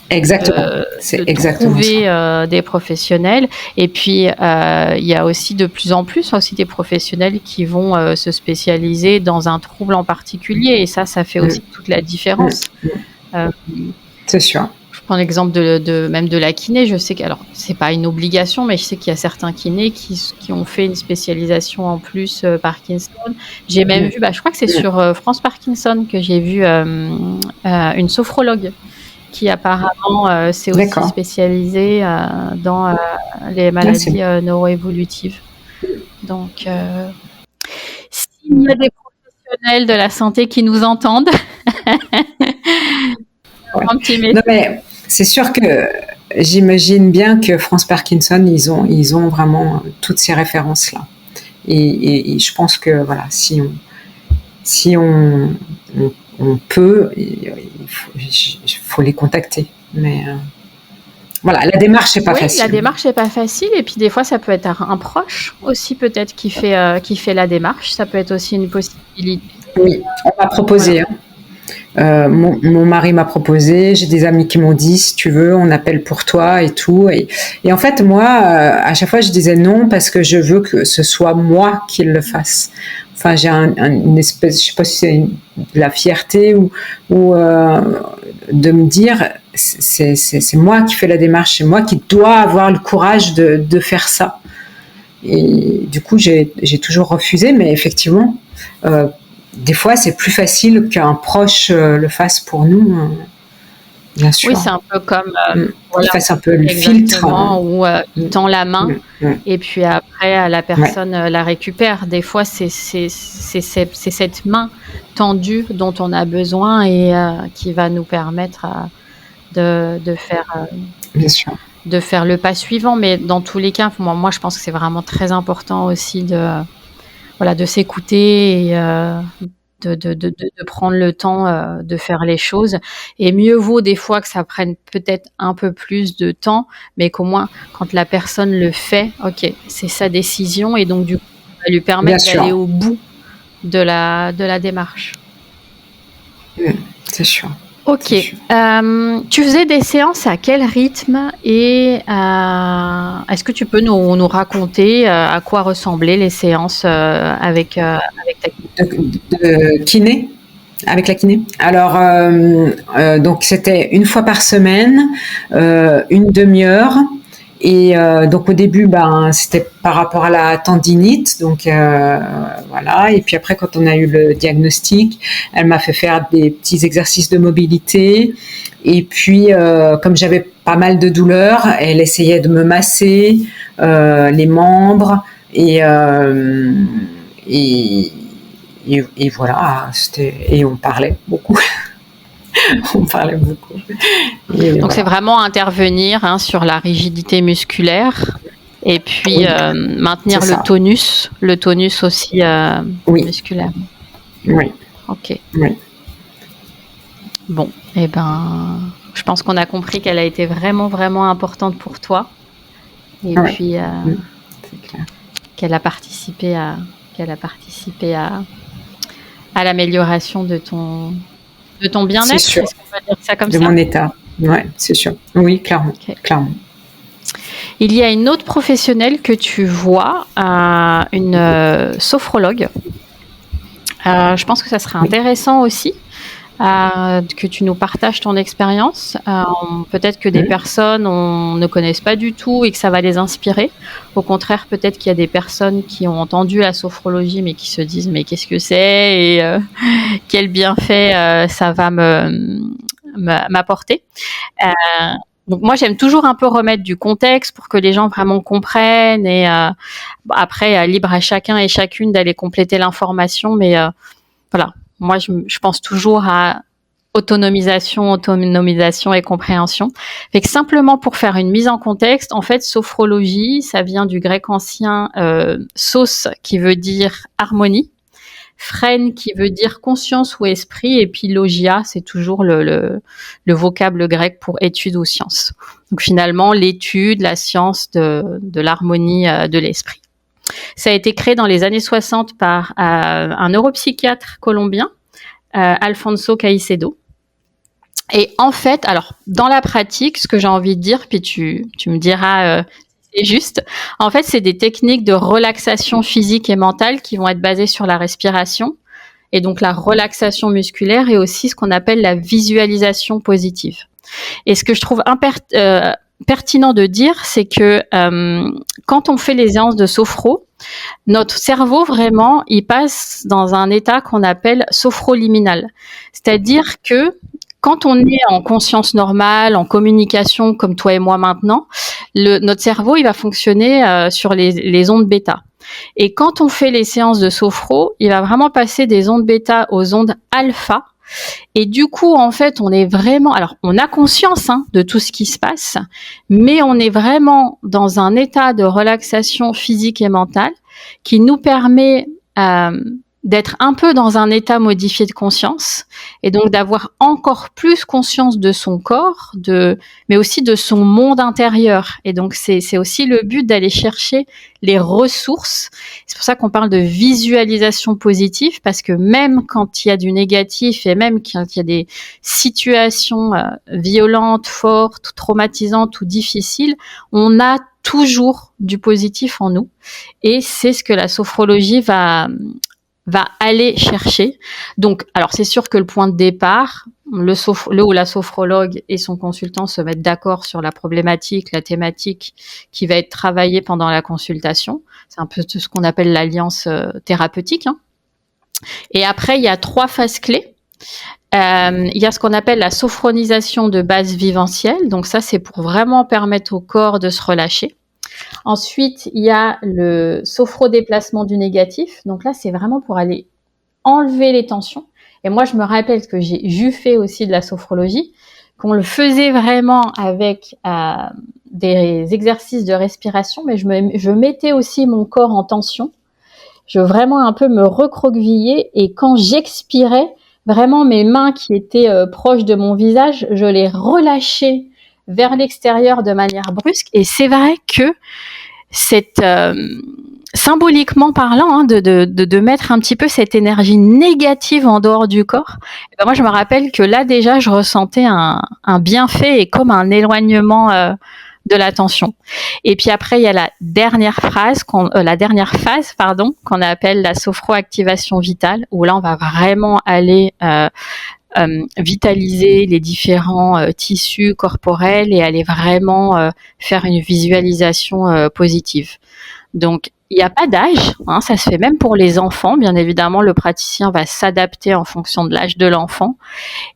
S2: Exactement. C'est exactement
S1: trouver des professionnels. Et puis, il y a aussi de plus en plus aussi des professionnels qui vont se spécialiser dans un trouble en particulier. Et ça fait aussi toute la différence.
S2: C'est sûr.
S1: Je prends l'exemple même de la kiné. Je sais alors c'est pas une obligation, mais je sais qu'il y a certains kinés qui ont fait une spécialisation en plus Parkinson. J'ai même vu, je crois que c'est sur France Parkinson que j'ai vu une sophrologue qui apparemment s'est aussi spécialisée dans les maladies neuroévolutives. Donc, s'il y a des professionnels de la santé qui nous entendent, un petit message.
S2: Non, mais c'est sûr que j'imagine bien que France Parkinson, ils ont vraiment toutes ces références-là. Et je pense que voilà, si on peut, il faut les contacter. Mais voilà, la démarche n'est pas facile.
S1: La démarche n'est pas facile. Et puis des fois, ça peut être un proche aussi peut-être qui fait la démarche. Ça peut être aussi une possibilité.
S2: Oui, on m'a proposé. Voilà. Mon mari m'a proposé, j'ai des amis qui m'ont dit si tu veux on appelle pour toi et tout et en fait moi à chaque fois je disais non parce que je veux que ce soit moi qui le fasse. Enfin j'ai une espèce, je sais pas si c'est de la fierté ou de me dire c'est moi qui fais la démarche, c'est moi qui dois avoir le courage de faire ça. Et du coup j'ai toujours refusé, mais effectivement des fois, c'est plus facile qu'un proche le fasse pour nous, bien sûr.
S1: Oui, c'est un peu comme,
S2: Qu'il
S1: voilà,
S2: fasse un peu le filtre.
S1: exactement, où il tend la main et puis après, la
S2: Ouais,
S1: personne la récupère. Des fois, c'est cette main tendue dont on a besoin et qui va nous permettre de faire
S2: bien sûr.
S1: de faire le pas suivant. Mais dans tous les cas, moi, je pense que c'est vraiment très important aussi de s'écouter et de prendre le temps de faire les choses. Et mieux vaut des fois que ça prenne peut-être un peu plus de temps, mais qu'au moins, quand la personne le fait, ok, c'est sa décision et donc du coup, ça va lui
S2: Bien
S1: permettre d'aller
S2: sûr.
S1: au bout de la démarche.
S2: C'est sûr.
S1: Ok.
S2: C'est sûr.
S1: Tu faisais des séances à quel rythme et est-ce que tu peux nous raconter à quoi ressemblaient les séances avec ta
S2: De kiné, avec la kiné. Alors, donc c'était une fois par semaine, une demi-heure. Et donc au début, c'était par rapport à la tendinite, donc voilà. Et puis après, quand on a eu le diagnostic, elle m'a fait faire des petits exercices de mobilité. Et puis, comme j'avais pas mal de douleurs, elle essayait de me masser les membres et, et voilà. Et on parlait beaucoup. On parlait beaucoup. Et
S1: Donc
S2: voilà.
S1: c'est vraiment intervenir sur la rigidité musculaire et puis
S2: Oui,
S1: maintenir
S2: c'est ça.
S1: le tonus aussi
S2: Oui,
S1: musculaire.
S2: oui,
S1: Ok.
S2: oui.
S1: Bon, eh ben, je pense qu'on a compris qu'elle a été vraiment, vraiment importante pour toi et
S2: Ouais.
S1: puis
S2: C'est clair.
S1: qu'elle a participé à l'amélioration de ton
S2: C'est
S1: bien-être.
S2: sûr.
S1: Est-ce qu'on peut dire ça comme
S2: De
S1: ça?
S2: mon état. Ouais, c'est sûr. Oui, clairement.
S1: Ok.
S2: Clairement.
S1: Il y a une autre professionnelle que tu vois, une sophrologue. Je pense que ça serait
S2: Oui.
S1: intéressant aussi que tu nous partages ton expérience. Peut-être que des personnes ne connaissent pas du tout et que ça va les inspirer. Au contraire, peut-être qu'il y a des personnes qui ont entendu la sophrologie mais qui se disent mais qu'est-ce que c'est et quel bienfait ça va m'apporter. Donc moi j'aime toujours un peu remettre du contexte pour que les gens vraiment comprennent et après libre à chacun et chacune d'aller compléter l'information, mais voilà, moi je pense toujours à autonomisation et compréhension. Fait que simplement pour faire une mise en contexte, en fait sophrologie ça vient du grec ancien sos qui veut dire harmonie, phrène qui veut dire conscience ou esprit, et puis logia, c'est toujours le vocable grec pour étude ou science. Donc finalement, l'étude, la science de l'harmonie de l'esprit. Ça a été créé dans les années 60 par un neuropsychiatre colombien, Alfonso Caicedo. Et en fait, alors dans la pratique, ce que j'ai envie de dire, puis tu me diras c'est juste. En fait, c'est des techniques de relaxation physique et mentale qui vont être basées sur la respiration et donc la relaxation musculaire et aussi ce qu'on appelle la visualisation positive. Et ce que je trouve pertinent de dire, c'est que quand on fait les séances de sophro, notre cerveau vraiment, il passe dans un état qu'on appelle sophroliminal. C'est-à-dire que quand on est en conscience normale, en communication comme toi et moi maintenant, notre cerveau il va fonctionner sur les ondes bêta. Et quand on fait les séances de sophro, il va vraiment passer des ondes bêta aux ondes alpha. Et du coup, en fait, on est vraiment, alors on a conscience de tout ce qui se passe, mais on est vraiment dans un état de relaxation physique et mentale qui nous permet d'être un peu dans un état modifié de conscience et donc d'avoir encore plus conscience de son corps, mais aussi de son monde intérieur. Et donc c'est aussi le but d'aller chercher les ressources. C'est pour ça qu'on parle de visualisation positive, parce que même quand il y a du négatif et même quand il y a des situations violentes, fortes, traumatisantes ou difficiles, on a toujours du positif en nous. Et c'est ce que la sophrologie va aller chercher. Donc, alors c'est sûr que le point de départ, le ou la sophrologue et son consultant se mettent d'accord sur la problématique, la thématique qui va être travaillée pendant la consultation. C'est un peu ce qu'on appelle l'alliance thérapeutique. Et après, il y a 3 phases clés. Il y a ce qu'on appelle la sophronisation de base viventielle. Donc ça, c'est pour vraiment permettre au corps de se relâcher. Ensuite, il y a le sophrodéplacement du négatif. Donc là, c'est vraiment pour aller enlever les tensions. Et moi, je me rappelle que j'ai fait aussi de la sophrologie, qu'on le faisait vraiment avec des exercices de respiration, mais je mettais aussi mon corps en tension. Je vraiment un peu me recroquevillais, et quand j'expirais, vraiment mes mains qui étaient proches de mon visage, je les relâchais vers l'extérieur de manière brusque. Et c'est vrai que cette symboliquement parlant, hein, de mettre un petit peu cette énergie négative en dehors du corps, et ben moi je me rappelle que là déjà je ressentais un bienfait et comme un éloignement de la tension. Et puis après il y a la dernière phase qu'on appelle la sophroactivation vitale, où là on va vraiment aller vitaliser les différents tissus corporels et aller vraiment faire une visualisation positive. Donc, il n'y a pas d'âge, hein, ça se fait même pour les enfants. Bien évidemment, le praticien va s'adapter en fonction de l'âge de l'enfant.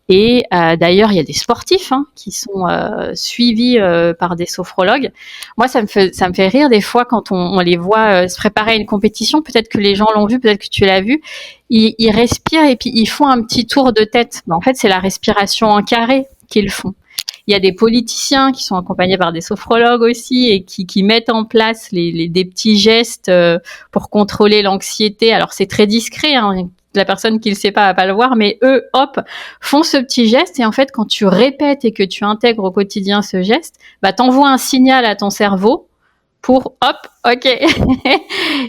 S1: Et d'ailleurs, il y a des sportifs qui sont suivis par des sophrologues. Moi, ça me fait rire des fois quand on les voit se préparer à une compétition. Peut-être que les gens l'ont vu, peut-être que tu l'as vu. Ils respirent et puis ils font un petit tour de tête. Mais en fait, c'est la respiration en carré qu'ils font. Il y a des politiciens qui sont accompagnés par des sophrologues aussi et qui mettent en place des petits gestes pour contrôler l'anxiété. Alors, c'est très discret, hein. La personne qui le sait pas va pas le voir, mais eux, hop, font ce petit geste. Et en fait, quand tu répètes et que tu intègres au quotidien ce geste, bah, t'envoies un signal à ton cerveau pour hop, ok.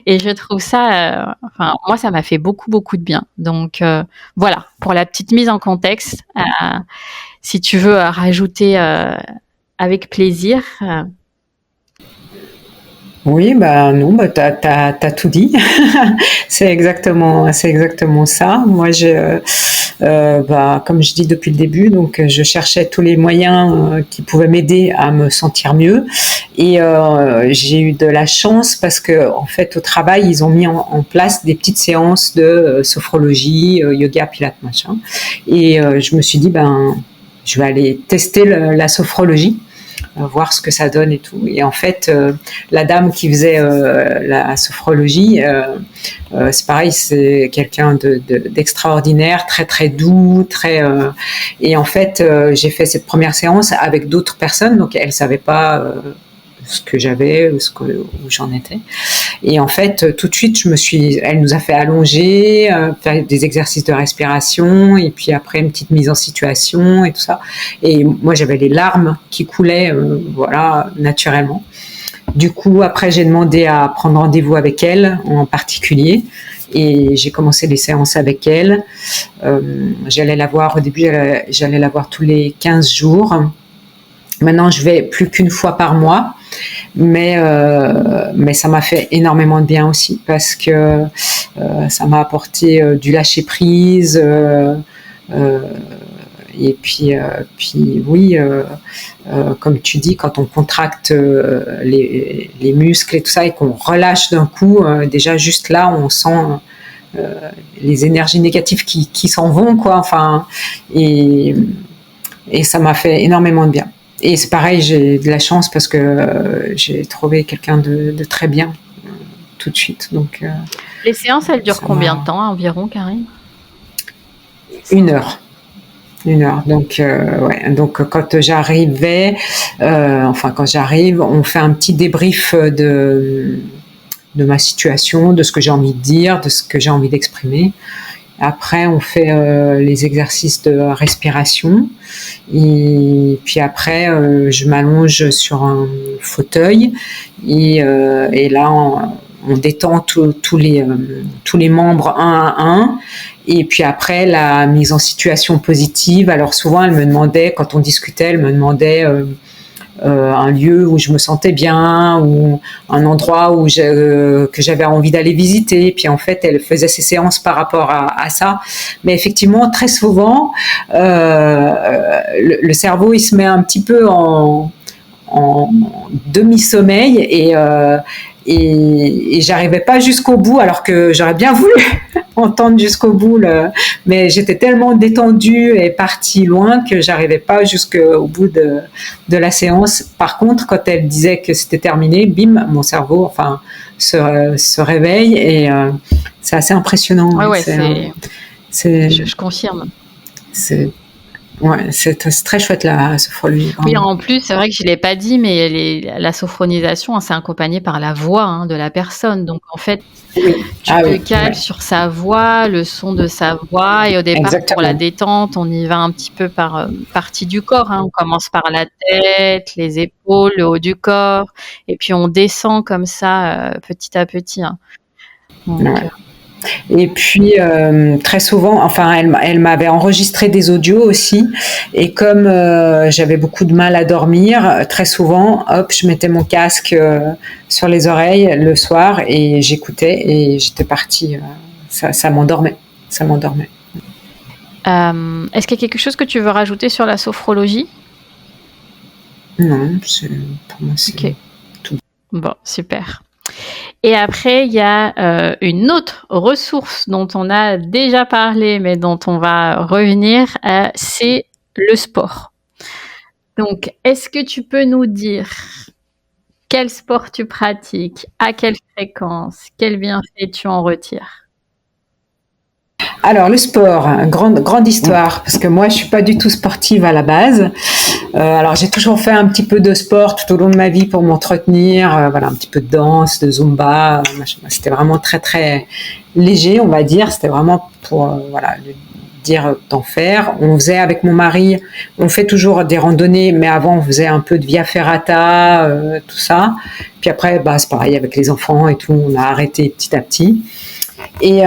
S1: Et je trouve ça, moi, ça m'a fait beaucoup, beaucoup de bien. Donc, voilà, pour la petite mise en contexte. Si tu veux rajouter avec plaisir.
S2: Oui, bah non, bah t'as tout dit. C'est exactement ça. Moi, comme je dis depuis le début, donc je cherchais tous les moyens qui pouvaient m'aider à me sentir mieux. Et j'ai eu de la chance parce que en fait, au travail, ils ont mis en place des petites séances de sophrologie, yoga, pilates, machin. Et je me suis dit, je vais aller tester la sophrologie, voir ce que ça donne et tout. Et en fait, la dame qui faisait la sophrologie, c'est pareil, c'est quelqu'un d'extraordinaire, très très doux, et en fait, j'ai fait cette première séance avec d'autres personnes, donc elle savait pas ce que j'avais, où j'en étais. Et en fait, tout de suite, elle nous a fait allonger, faire des exercices de respiration, et puis après une petite mise en situation et tout ça. Et moi, j'avais les larmes qui coulaient, naturellement. Du coup, après, j'ai demandé à prendre rendez-vous avec elle en particulier. Et j'ai commencé les séances avec elle. J'allais la voir, au début, j'allais la voir tous les 15 jours. Maintenant, je vais plus qu'une fois par mois. Mais ça m'a fait énormément de bien aussi parce que ça m'a apporté du lâcher prise et puis oui, comme tu dis, quand on contracte les muscles et tout ça et qu'on relâche d'un coup, déjà juste là on sent les énergies négatives qui s'en vont, quoi. Enfin, et ça m'a fait énormément de bien. Et c'est pareil, j'ai de la chance parce que j'ai trouvé quelqu'un de très bien tout de suite. Donc,
S1: les séances, elles durent combien de temps environ, Karine ?
S2: 1 heure. 1 heure. Donc, donc quand j'arrive, on fait un petit débrief de ma situation, de ce que j'ai envie de dire, de ce que j'ai envie d'exprimer. Après, on fait les exercices de respiration. Et puis après, je m'allonge sur un fauteuil et là, on détend tous les membres un à un. Et puis après, la mise en situation positive. Alors souvent, quand on discutait, elle me demandait un lieu où je me sentais bien ou un endroit que j'avais envie d'aller visiter. Et puis en fait, elle faisait ses séances par rapport à ça. Mais effectivement, très souvent, le cerveau, il se met un petit peu en en demi-sommeil et j'arrivais pas jusqu'au bout, alors que j'aurais bien voulu entendre jusqu'au bout, mais j'étais tellement détendue et partie loin que j'arrivais pas jusqu'au bout de la séance. Par contre, quand elle disait que c'était terminé, bim, mon cerveau, se réveille et c'est assez impressionnant.
S1: Ouais, je confirme.
S2: C'est très chouette la sophrologie.
S1: Oui, en plus, c'est vrai que je l'ai pas dit, mais la sophronisation, c'est accompagné par la voix de la personne. Donc, en fait, tu te cales sur sa voix, le son de sa voix. Et au départ, pour la détente, on y va un petit peu par partie du corps. On commence par la tête, les épaules, le haut du corps. Et puis, on descend comme ça, petit à petit. Donc,
S2: et puis très souvent, elle m'avait enregistré des audios aussi, et comme j'avais beaucoup de mal à dormir, très souvent, hop, je mettais mon casque sur les oreilles le soir et j'écoutais et j'étais partie. Ça m'endormait. Est-ce
S1: qu'il y a quelque chose que tu veux rajouter sur la sophrologie ?
S2: Non, pour moi c'est tout.
S1: Bon, super. Et après, il y a une autre ressource dont on a déjà parlé, mais dont on va revenir, c'est le sport. Donc, est-ce que tu peux nous dire quel sport tu pratiques, à quelle fréquence, quel bienfait tu en retires ?
S2: Alors le sport, grande histoire, parce que moi je suis pas du tout sportive à la base. Alors j'ai toujours fait un petit peu de sport tout au long de ma vie pour m'entretenir, un petit peu de danse, de zumba. C'était vraiment très très léger, on va dire. C'était vraiment pour dire d'en faire. On faisait avec mon mari, on fait toujours des randonnées, mais avant on faisait un peu de via ferrata, tout ça. Puis après, c'est pareil avec les enfants et tout, on a arrêté petit à petit. Et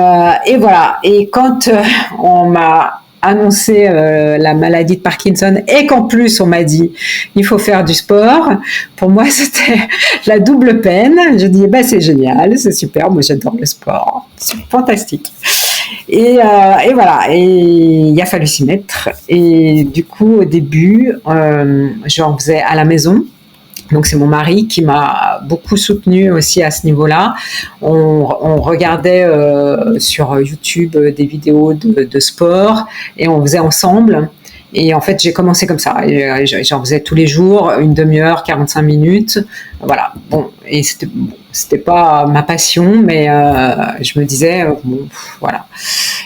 S2: voilà. Et quand on m'a annoncé la maladie de Parkinson et qu'en plus on m'a dit il faut faire du sport, pour moi c'était la double peine. Je dis c'est génial, c'est super, moi j'adore le sport, c'est fantastique. Et voilà, et il a fallu s'y mettre. Et du coup au début j'en faisais à la maison. Donc c'est mon mari qui m'a beaucoup soutenue aussi à ce niveau-là. On regardait sur YouTube des vidéos de sport et on faisait ensemble. Et en fait, j'ai commencé comme ça. J'en faisais tous les jours, une demi-heure, 45 minutes. Voilà. Bon, et c'était pas ma passion, mais je me disais, voilà.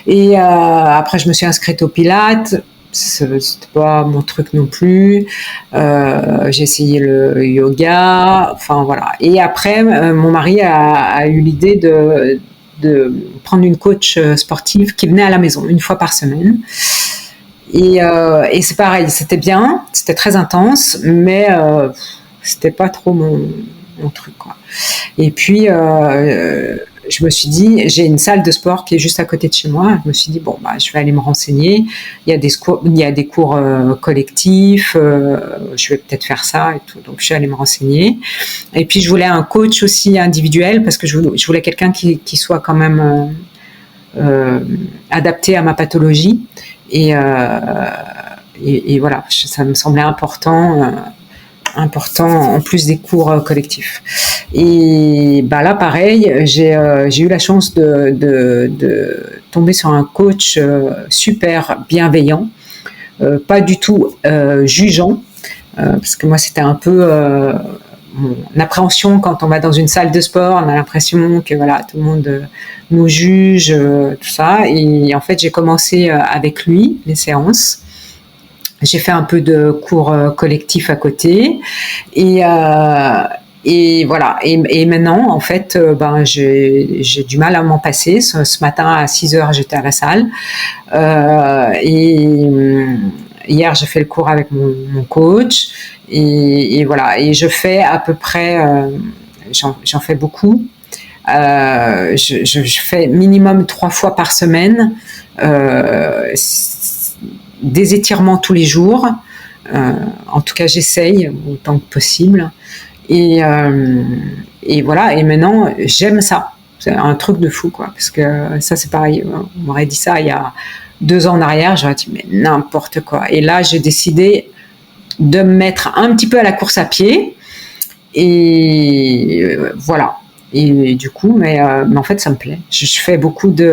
S2: Et après, je me suis inscrite au Pilates. C'était pas mon truc non plus. J'ai essayé le yoga, voilà. Et après, mon mari a eu l'idée de prendre une coach sportive qui venait à la maison une fois par semaine. Et c'est pareil, c'était bien, c'était très intense, mais c'était pas trop mon truc, quoi. Et puis je me suis dit, j'ai une salle de sport qui est juste à côté de chez moi. Je me suis dit, je vais aller me renseigner. Il y a des cours collectifs. Je vais peut-être faire ça et tout. Donc, je suis allée me renseigner. Et puis, je voulais un coach aussi individuel parce que je voulais quelqu'un qui soit quand même adapté à ma pathologie. Et voilà, ça me semblait important en plus des cours collectifs. Et là, pareil, j'ai eu la chance de tomber sur un coach super bienveillant, pas du tout jugeant, parce que moi, c'était un peu mon appréhension quand on va dans une salle de sport. On a l'impression que tout le monde nous juge, tout ça. Et en fait, j'ai commencé avec lui les séances. J'ai fait un peu de cours collectifs à côté et voilà. Et maintenant, en fait, j'ai du mal à m'en passer. Ce matin, à 6h, j'étais à la salle. Et hier, j'ai fait le cours avec mon coach. Et voilà. Et je fais à peu près... j'en fais beaucoup. Je fais minimum 3 fois par semaine. Des étirements tous les jours. En tout cas, j'essaye autant que possible. Et voilà. Et maintenant, j'aime ça. C'est un truc de fou, quoi. Parce que ça, c'est pareil. On m'aurait dit ça il y a 2 ans en arrière. J'aurais dit, mais n'importe quoi. Et là, j'ai décidé de me mettre un petit peu à la course à pied. Et voilà. Et du coup, mais en fait, ça me plaît.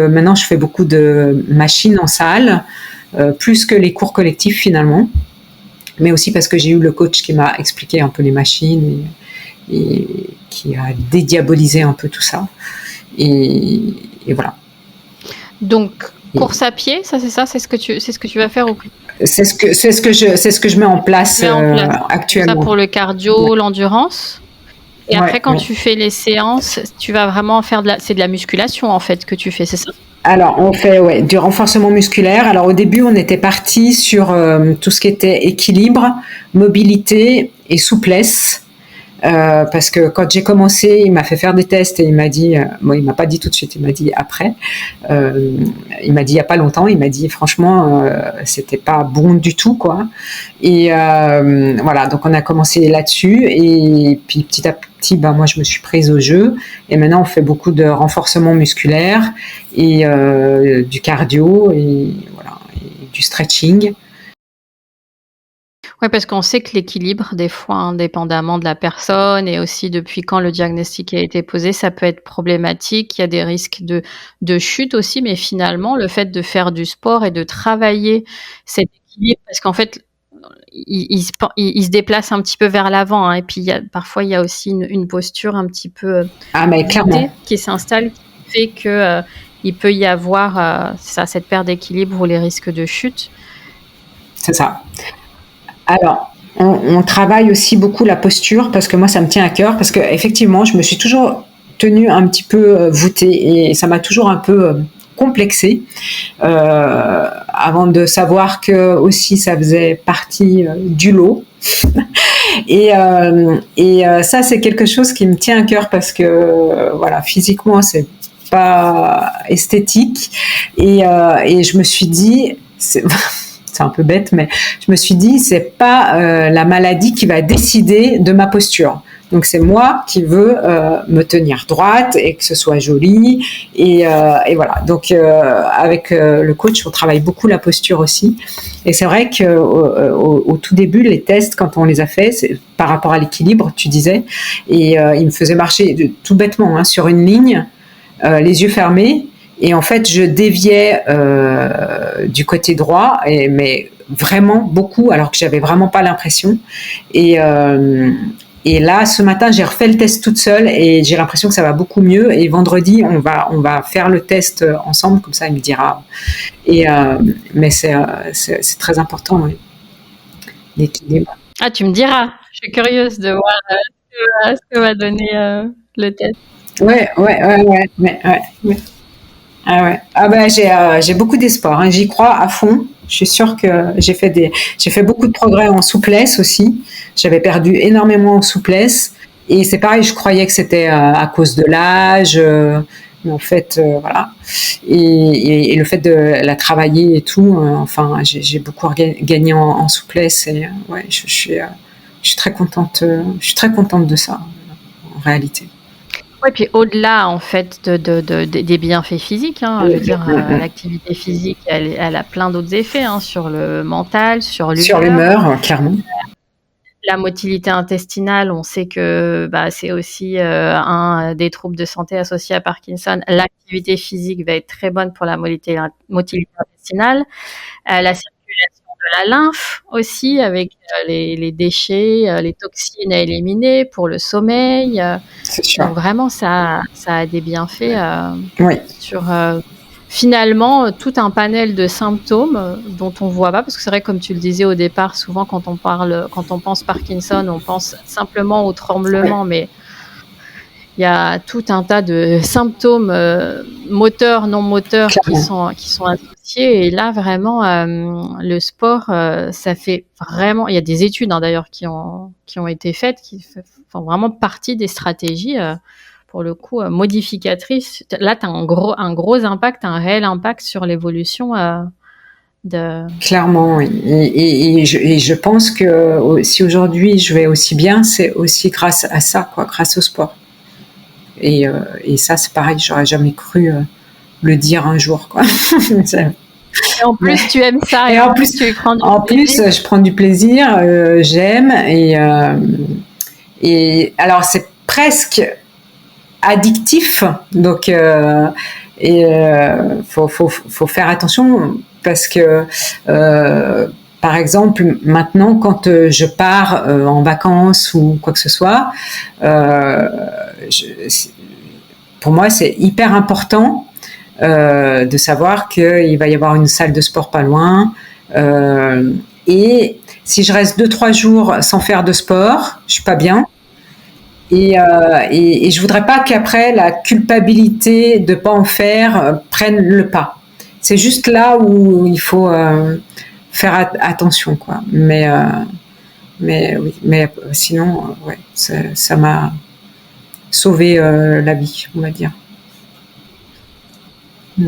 S2: Maintenant, je fais beaucoup de machines en salle, plus que les cours collectifs finalement. Mais aussi parce que j'ai eu le coach qui m'a expliqué un peu les machines et qui a dédiabolisé un peu tout ça. Et voilà.
S1: Donc, course à pied, ça c'est ça, c'est ce que tu vas faire
S2: c'est ce que je mets en place, actuellement.
S1: Ça pour le cardio, l'endurance. Et après, quand tu fais les séances, tu vas vraiment faire c'est de la musculation en fait que tu fais, c'est ça?
S2: Alors, on fait du renforcement musculaire. Alors, au début, on était parti sur tout ce qui était équilibre, mobilité et souplesse. Parce que quand j'ai commencé, il m'a fait faire des tests et il m'a dit, il m'a pas dit tout de suite, il m'a dit après. Il m'a dit il y a pas longtemps, il m'a dit franchement, c'était pas bon du tout quoi. Et voilà, donc on a commencé là-dessus et puis petit à petit, moi je me suis prise au jeu et maintenant on fait beaucoup de renforcement musculaire et du cardio et voilà, et du stretching.
S1: Oui, parce qu'on sait que l'équilibre, des fois, indépendamment de la personne et aussi depuis quand le diagnostic a été posé, ça peut être problématique. Il y a des risques de chute aussi, mais finalement, le fait de faire du sport et de travailler cet équilibre, parce qu'en fait, il se déplace un petit peu vers l'avant, et puis parfois, il y a aussi une posture un petit peu qui s'installe, qui fait que il peut y avoir cette perte d'équilibre ou les risques de chute.
S2: C'est ça. Alors, on travaille aussi beaucoup la posture parce que moi, ça me tient à cœur parce que effectivement, je me suis toujours tenue un petit peu voûtée et ça m'a toujours un peu complexée avant de savoir que aussi ça faisait partie du lot. et ça, c'est quelque chose qui me tient à cœur parce que voilà, physiquement, c'est pas esthétique et je me suis dit c'est un peu bête, mais je me suis dit, c'est pas la maladie qui va décider de ma posture. Donc c'est moi qui veux me tenir droite et que ce soit joli. Et voilà. Donc avec le coach, on travaille beaucoup la posture aussi. Et c'est vrai qu'au tout début, les tests, quand on les a faits, c'est par rapport à l'équilibre, tu disais, et il me faisait marcher tout bêtement sur une ligne, les yeux fermés. Et en fait, je déviais du côté droit, mais vraiment beaucoup, alors que j'avais vraiment pas l'impression. Et là, ce matin, j'ai refait le test toute seule et j'ai l'impression que ça va beaucoup mieux. Et vendredi, on va faire le test ensemble, comme ça, il me dira. Mais c'est très important, oui, l'équilibre.
S1: Ah, tu me diras. Je suis curieuse de voir ce que va donner le test.
S2: Ouais. Ah ouais. J'ai beaucoup d'espoir. J'y crois à fond. Je suis sûre que j'ai fait beaucoup de progrès en souplesse aussi. J'avais perdu énormément en souplesse. Et c'est pareil, je croyais que c'était à cause de l'âge. Mais en fait, voilà. Et le fait de la travailler et tout, j'ai beaucoup gagné en souplesse. Et ouais, je suis très contente. Je suis très contente de ça, en réalité.
S1: Oui, puis au-delà en fait des bienfaits physiques, je veux dire, l'activité physique, elle a plein d'autres effets sur le mental, sur l'humeur.
S2: Sur l'humeur, clairement.
S1: La motilité intestinale, on sait que c'est aussi un des troubles de santé associés à Parkinson. L'activité physique va être très bonne pour la motilité intestinale. La circulation de la lymphe aussi, avec les déchets, les toxines à éliminer, pour le sommeil.
S2: C'est sûr.
S1: Donc vraiment, ça a des bienfaits sur finalement tout un panel de symptômes dont on voit pas, parce que c'est vrai, comme tu le disais au départ, souvent quand on pense Parkinson, on pense simplement au tremblement, mais il y a tout un tas de symptômes moteurs, non moteurs qui sont associés. Et là, vraiment, le sport, ça fait vraiment. Il y a des études d'ailleurs qui ont été faites, qui font vraiment partie des stratégies. Pour le coup, modificatrices. Là, tu as un gros impact, un réel impact sur l'évolution de.
S2: Clairement, oui. Et je pense que si aujourd'hui je vais aussi bien, c'est aussi grâce à ça, grâce au sport. Et ça, c'est pareil, j'aurais jamais cru le dire un jour, quoi.
S1: Et en plus,
S2: Mais-
S1: tu aimes ça
S2: et
S1: et
S2: en
S1: en plus,
S2: plus,
S1: tu y prends du
S2: en plus,
S1: plaisir.
S2: je prends du plaisir, j'aime et alors c'est presque addictif, donc faut faire attention parce que par exemple maintenant quand je pars en vacances ou quoi que ce soit, euh, je- pour moi c'est hyper important de savoir qu'il va y avoir une salle de sport pas loin. Et si je reste 2 3 jours sans faire de sport, je suis pas bien. Et je voudrais pas qu'après la culpabilité de pas en faire prenne le pas. C'est juste là où il faut faire attention, quoi. Mais oui, mais sinon, ouais, ça m'a sauvé la vie, on va dire. Mm.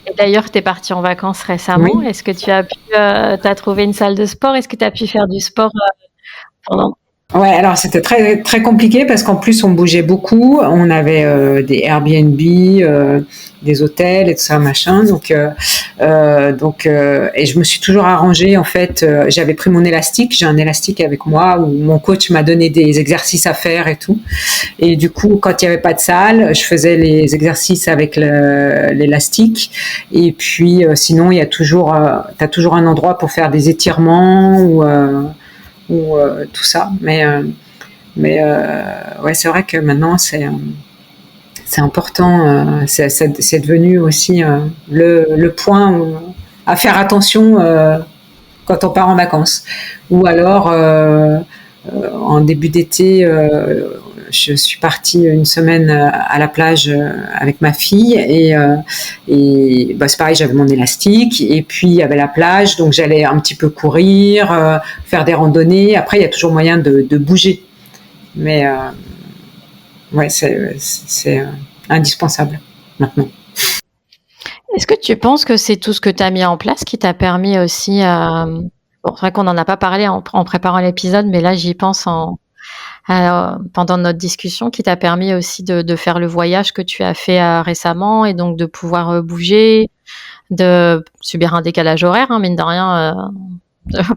S1: Et d'ailleurs, tu es partie en vacances récemment.
S2: Oui.
S1: Est-ce que tu as pu, t'as trouvé une salle de sport? Est-ce que tu as pu faire du sport pendant?
S2: Ouais, alors c'était très très compliqué parce qu'en plus on bougeait beaucoup, on avait des Airbnb, des hôtels et tout ça machin, et je me suis toujours arrangée en fait. J'avais pris mon élastique, j'ai un élastique avec moi où mon coach m'a donné des exercices à faire et tout. Et du coup, quand il y avait pas de salle, je faisais les exercices avec l'élastique. Et puis sinon, il y a toujours, t'as toujours un endroit pour faire des étirements ou tout ça. Mais ouais, c'est vrai que maintenant, c'est important. C'est devenu aussi le point à faire attention quand on part en vacances. Ou alors, en début d'été, je suis partie une semaine à la plage avec ma fille et bah, c'est pareil, j'avais mon élastique et puis il y avait la plage, donc j'allais un petit peu courir, faire des randonnées. Après, il y a toujours moyen de bouger, mais ouais, c'est indispensable maintenant.
S1: Est-ce que tu penses que c'est tout ce que tu as mis en place qui t'a permis aussi, bon, c'est vrai qu'on n'en a pas parlé en préparant l'épisode, mais là, j'y pense pendant notre discussion, qui t'a permis aussi de faire le voyage que tu as fait récemment et donc de pouvoir bouger, de subir un décalage horaire, hein, mine de rien.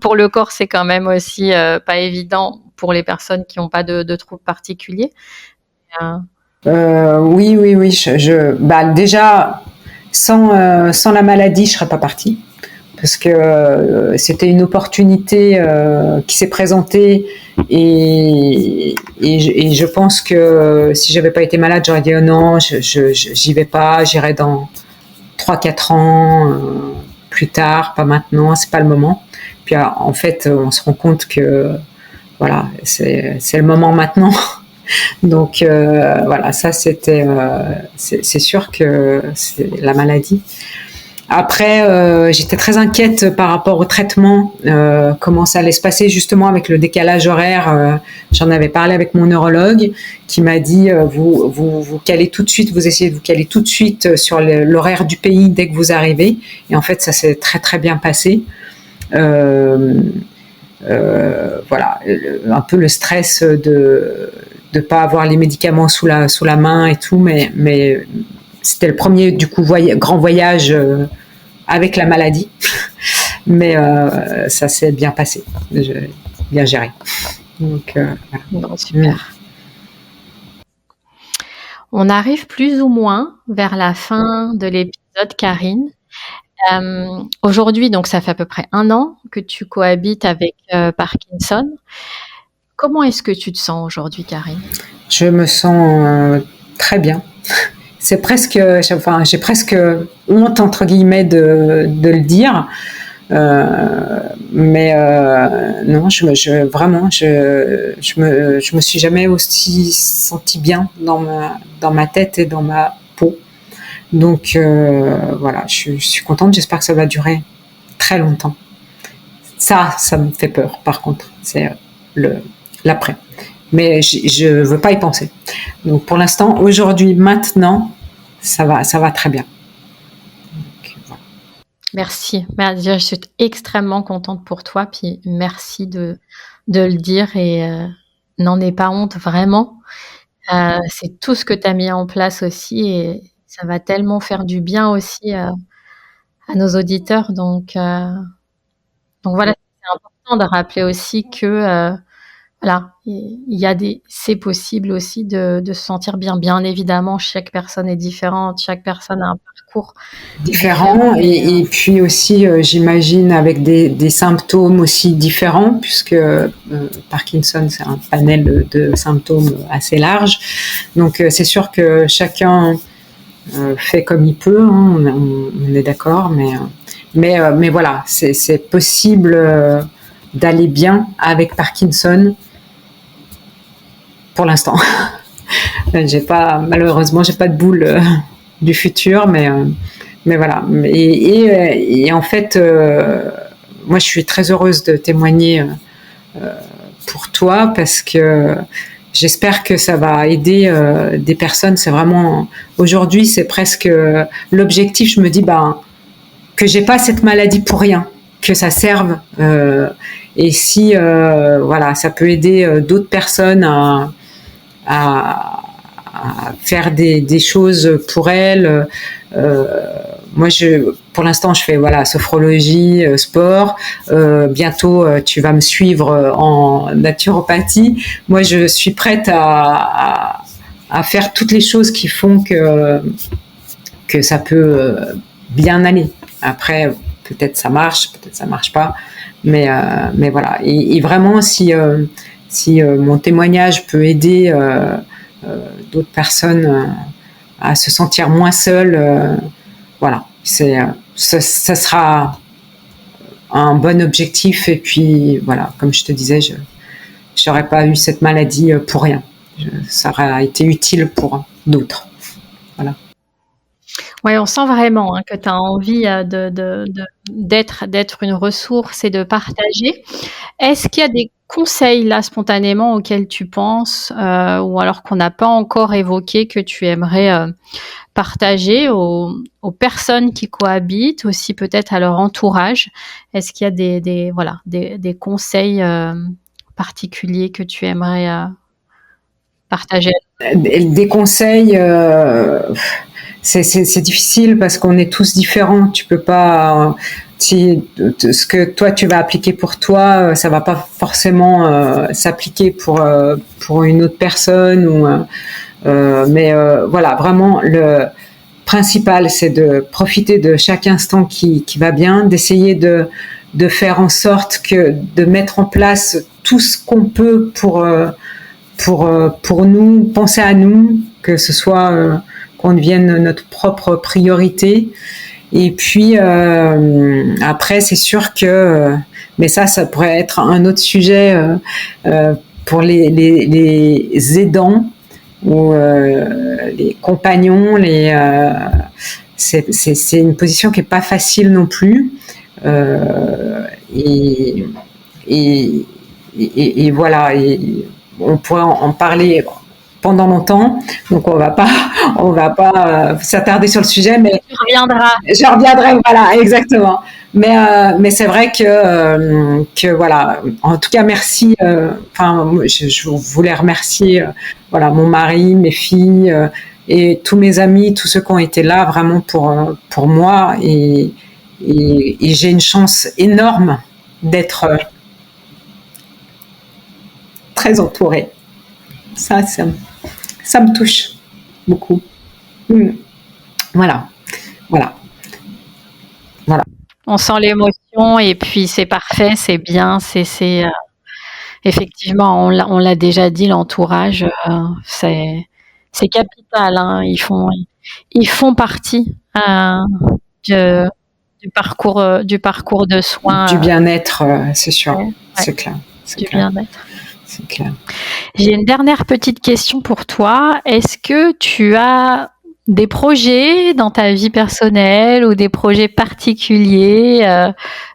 S1: Pour le corps, c'est quand même aussi pas évident pour les personnes qui n'ont pas de troubles particuliers. Euh,
S2: Oui, oui, oui. Bah, déjà, sans la maladie, je serais pas partie. Parce que c'était une opportunité qui s'est présentée et je pense que si j'avais pas été malade, j'aurais dit oh non, j'y vais pas, j'irai dans 3 4 ans plus tard, pas maintenant, c'est pas le moment. Puis en fait, on se rend compte que voilà, c'est le moment maintenant. Donc voilà, ça c'était, c'est sûr que c'est la maladie. Après, j'étais très inquiète par rapport au traitement, comment ça allait se passer justement avec le décalage horaire. J'en avais parlé avec mon neurologue qui m'a dit vous calez tout de suite, vous essayez de vous caler tout de suite sur l'horaire du pays dès que vous arrivez. Et en fait, ça s'est très très bien passé. Euh, voilà, un peu le stress de pas avoir les médicaments sous la main et tout, mais c'était le premier du coup grand voyage avec la maladie, mais ça s'est bien passé, bien géré. Donc voilà.
S1: bon, super. On arrive plus ou moins vers la fin de l'épisode, Karine. Aujourd'hui, donc ça fait à peu près 1 an que tu cohabites avec Parkinson. Comment est-ce que tu te sens aujourd'hui, Karine?
S2: Je me sens très bien. C'est presque, enfin, j'ai presque honte entre guillemets de le dire, mais non, vraiment, je me suis jamais aussi sentie bien dans ma tête et dans ma peau. Donc voilà, je suis contente. J'espère que ça va durer très longtemps. Ça me fait peur. Par contre, c'est le l'après. Mais je veux pas y penser. Donc pour l'instant, aujourd'hui, maintenant, ça va très bien. Donc, voilà.
S1: Merci. Je suis extrêmement contente pour toi, puis merci de le dire et n'en aie pas honte vraiment. C'est tout ce que tu as mis en place aussi et ça va tellement faire du bien aussi à nos auditeurs. Donc voilà, c'est important de rappeler aussi que voilà, c'est possible aussi de se sentir bien. Bien évidemment, chaque personne est différente, chaque personne a un parcours
S2: différent et puis aussi, j'imagine, avec des symptômes aussi différents, puisque Parkinson, c'est un panel de symptômes assez large. Donc, c'est sûr que chacun fait comme il peut, hein, on est d'accord, mais voilà, c'est possible d'aller bien avec Parkinson pour l'instant. Malheureusement, j'ai pas de boule du futur, mais voilà. Et en fait, moi, je suis très heureuse de témoigner pour toi parce que j'espère que ça va aider des personnes. C'est vraiment aujourd'hui, c'est presque l'objectif. Je me dis que j'ai pas cette maladie pour rien, que ça serve. Et si voilà, ça peut aider d'autres personnes à faire des choses pour elles. Moi, pour l'instant, je fais voilà sophrologie, sport. Bientôt, tu vas me suivre en naturopathie. Moi, je suis prête à faire toutes les choses qui font que ça peut bien aller. Après, peut-être ça marche, peut-être ça marche pas, mais voilà. Et vraiment, si mon témoignage peut aider d'autres personnes à se sentir moins seules, voilà, ça sera un bon objectif. Et puis voilà, comme je te disais, je n'aurais pas eu cette maladie pour rien. Ça aurait été utile pour d'autres. Voilà.
S1: Ouais, on sent vraiment que tu as envie d'être une ressource et de partager. Est-ce qu'il y a des conseils là spontanément auxquels tu penses ou alors qu'on n'a pas encore évoqué que tu aimerais partager aux personnes qui cohabitent, aussi peut-être à leur entourage? Est-ce qu'il y a des conseils particuliers que tu aimerais partager?
S2: Des conseils, c'est difficile parce qu'on est tous différents. Tu peux pas, ce que toi tu vas appliquer pour toi, ça va pas forcément s'appliquer pour une autre personne. Mais voilà, vraiment le principal, c'est de profiter de chaque instant qui va bien, d'essayer de faire en sorte de mettre en place tout ce qu'on peut pour nous, penser à nous, que ce soit qu'on devienne notre propre priorité. Et puis après, c'est sûr que, mais ça pourrait être un autre sujet pour les aidants ou les compagnons. C'est une position qui est pas facile non plus. Et voilà. Et on pourrait en parler pendant longtemps, donc on va pas s'attarder sur le sujet, mais
S1: tu reviendras.
S2: Je reviendrai, voilà, exactement. Mais c'est vrai que voilà. En tout cas, merci. Enfin, je voulais remercier voilà mon mari, mes filles et tous mes amis, tous ceux qui ont été là vraiment pour moi et j'ai une chance énorme d'être très entourée. Ça me touche beaucoup. Voilà.
S1: On sent l'émotion et puis c'est parfait, c'est bien, effectivement, on l'a déjà dit, l'entourage, c'est capital, hein. Ils font partie du parcours de soins.
S2: Du bien-être, c'est sûr,
S1: ouais,
S2: c'est clair.
S1: Du bien-être.
S2: C'est clair.
S1: J'ai une dernière petite question pour toi. Est-ce que tu as des projets dans ta vie personnelle ou des projets particuliers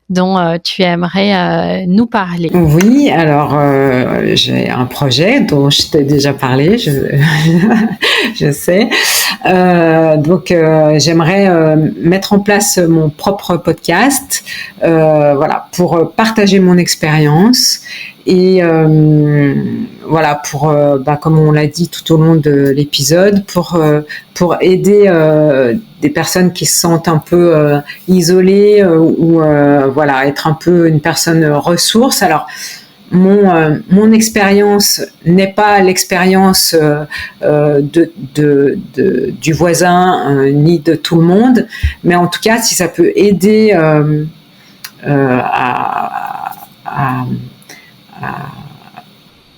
S1: dont tu aimerais nous parler.
S2: Oui, alors j'ai un projet dont je t'ai déjà parlé, je sais. Donc j'aimerais mettre en place mon propre podcast, voilà, pour partager mon expérience et voilà, pour comme on l'a dit tout au long de l'épisode, pour aider des personnes qui se sentent un peu isolées ou voilà, être un peu une personne ressource. Alors mon expérience n'est pas l'expérience du voisin ni de tout le monde, mais en tout cas, si ça peut aider à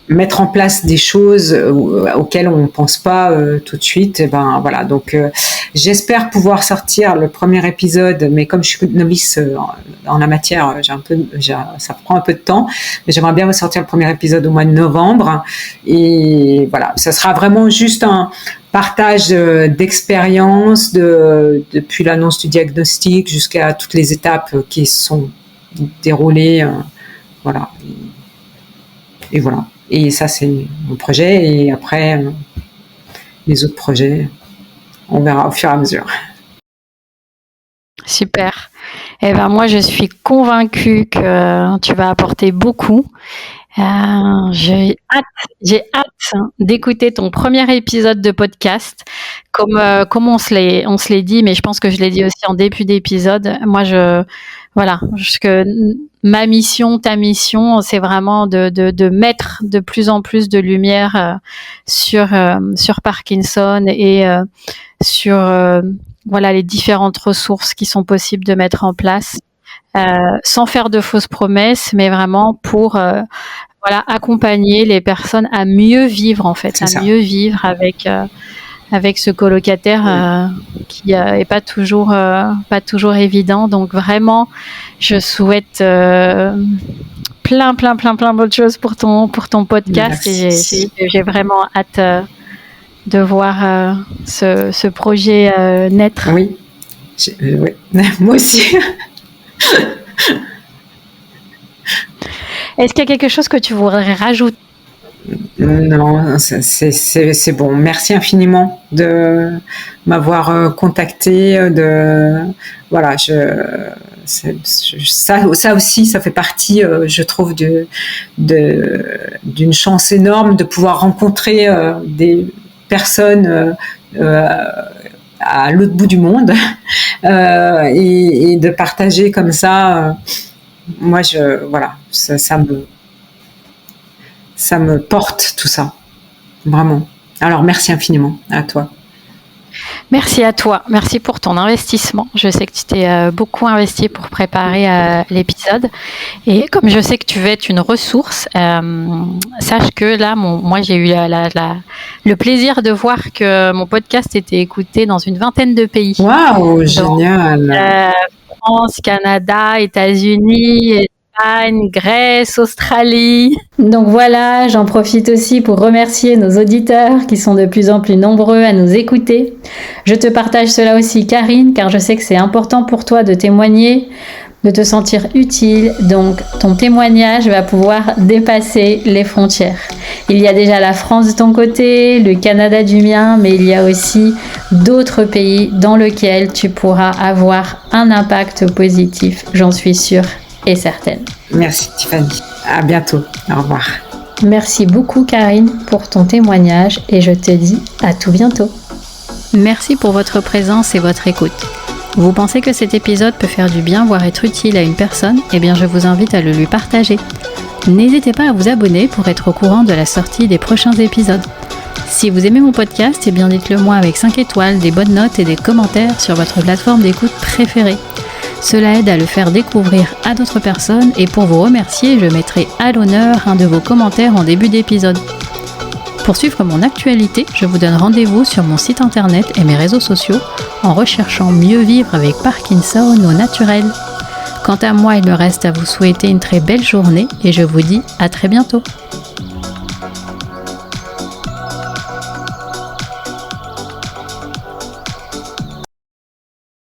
S2: mettre en place des choses auxquelles on ne pense pas tout de suite, et ben voilà. Donc j'espère pouvoir sortir le premier épisode, mais comme je suis novice en la matière, ça prend un peu de temps, mais j'aimerais bien sortir le premier épisode au mois de novembre. Et voilà, ça sera vraiment juste un partage d'expérience depuis l'annonce du diagnostic jusqu'à toutes les étapes qui sont déroulées, voilà. Et voilà. Et ça, c'est mon projet. Et après, les autres projets, on verra au fur et à mesure.
S1: Super. Eh ben, moi, je suis convaincue que tu vas apporter beaucoup. J'ai hâte d'écouter ton premier épisode de podcast. Comme on se l'est dit, mais je pense que je l'ai dit aussi en début d'épisode. Moi, ma mission, ta mission, c'est vraiment de mettre de plus en plus de lumière sur Parkinson et sur voilà, les différentes ressources qui sont possibles de mettre en place, sans faire de fausses promesses, mais vraiment pour voilà, accompagner les personnes à mieux vivre, en fait, mieux vivre avec ce colocataire qui est pas toujours évident. Donc vraiment, je souhaite plein d'autres choses pour ton podcast. Merci. Et j'ai vraiment hâte de voir ce projet naître.
S2: Oui, oui. Moi aussi.
S1: Est-ce qu'il y a quelque chose que tu voudrais rajouter ?
S2: Non, c'est bon. Merci infiniment de m'avoir contacté. Voilà, ça aussi, ça fait partie, je trouve, d'une chance énorme de pouvoir rencontrer des personnes à l'autre bout du monde et de partager comme ça. Moi, voilà, ça me porte tout ça, vraiment. Alors merci infiniment à toi.
S1: Merci à toi, merci pour ton investissement. Je sais que tu t'es beaucoup investi pour préparer l'épisode, et comme je sais que tu veux être une ressource, sache que là, moi j'ai eu le plaisir de voir que mon podcast était écouté dans une vingtaine de pays.
S2: Waouh, génial.
S1: France, Canada, États-Unis, Espagne, Grèce, Australie. Donc voilà, j'en profite aussi pour remercier nos auditeurs qui sont de plus en plus nombreux à nous écouter. Je te partage cela aussi, Karine, car je sais que c'est important pour toi de témoigner, de te sentir utile. Donc ton témoignage va pouvoir dépasser les frontières. Il y a déjà la France de ton côté, le Canada du mien, mais il y a aussi d'autres pays dans lesquels tu pourras avoir un impact positif, j'en suis sûre et certaine.
S2: Merci Tiffany, à bientôt, au revoir.
S1: Merci beaucoup Karine pour ton témoignage et je te dis à tout bientôt. Merci pour votre présence et votre écoute. Vous pensez que cet épisode peut faire du bien, voire être utile à une personne ? Eh bien je vous invite à le lui partager. N'hésitez pas à vous abonner pour être au courant de la sortie des prochains épisodes. Si vous aimez mon podcast, eh bien dites-le moi avec 5 étoiles, des bonnes notes et des commentaires sur votre plateforme d'écoute préférée. Cela aide à le faire découvrir à d'autres personnes et pour vous remercier, je mettrai à l'honneur un de vos commentaires en début d'épisode. Pour suivre mon actualité, je vous donne rendez-vous sur mon site internet et mes réseaux sociaux en recherchant Mieux vivre avec Parkinson au naturel. Quant à moi, il me reste à vous souhaiter une très belle journée et je vous dis à très bientôt.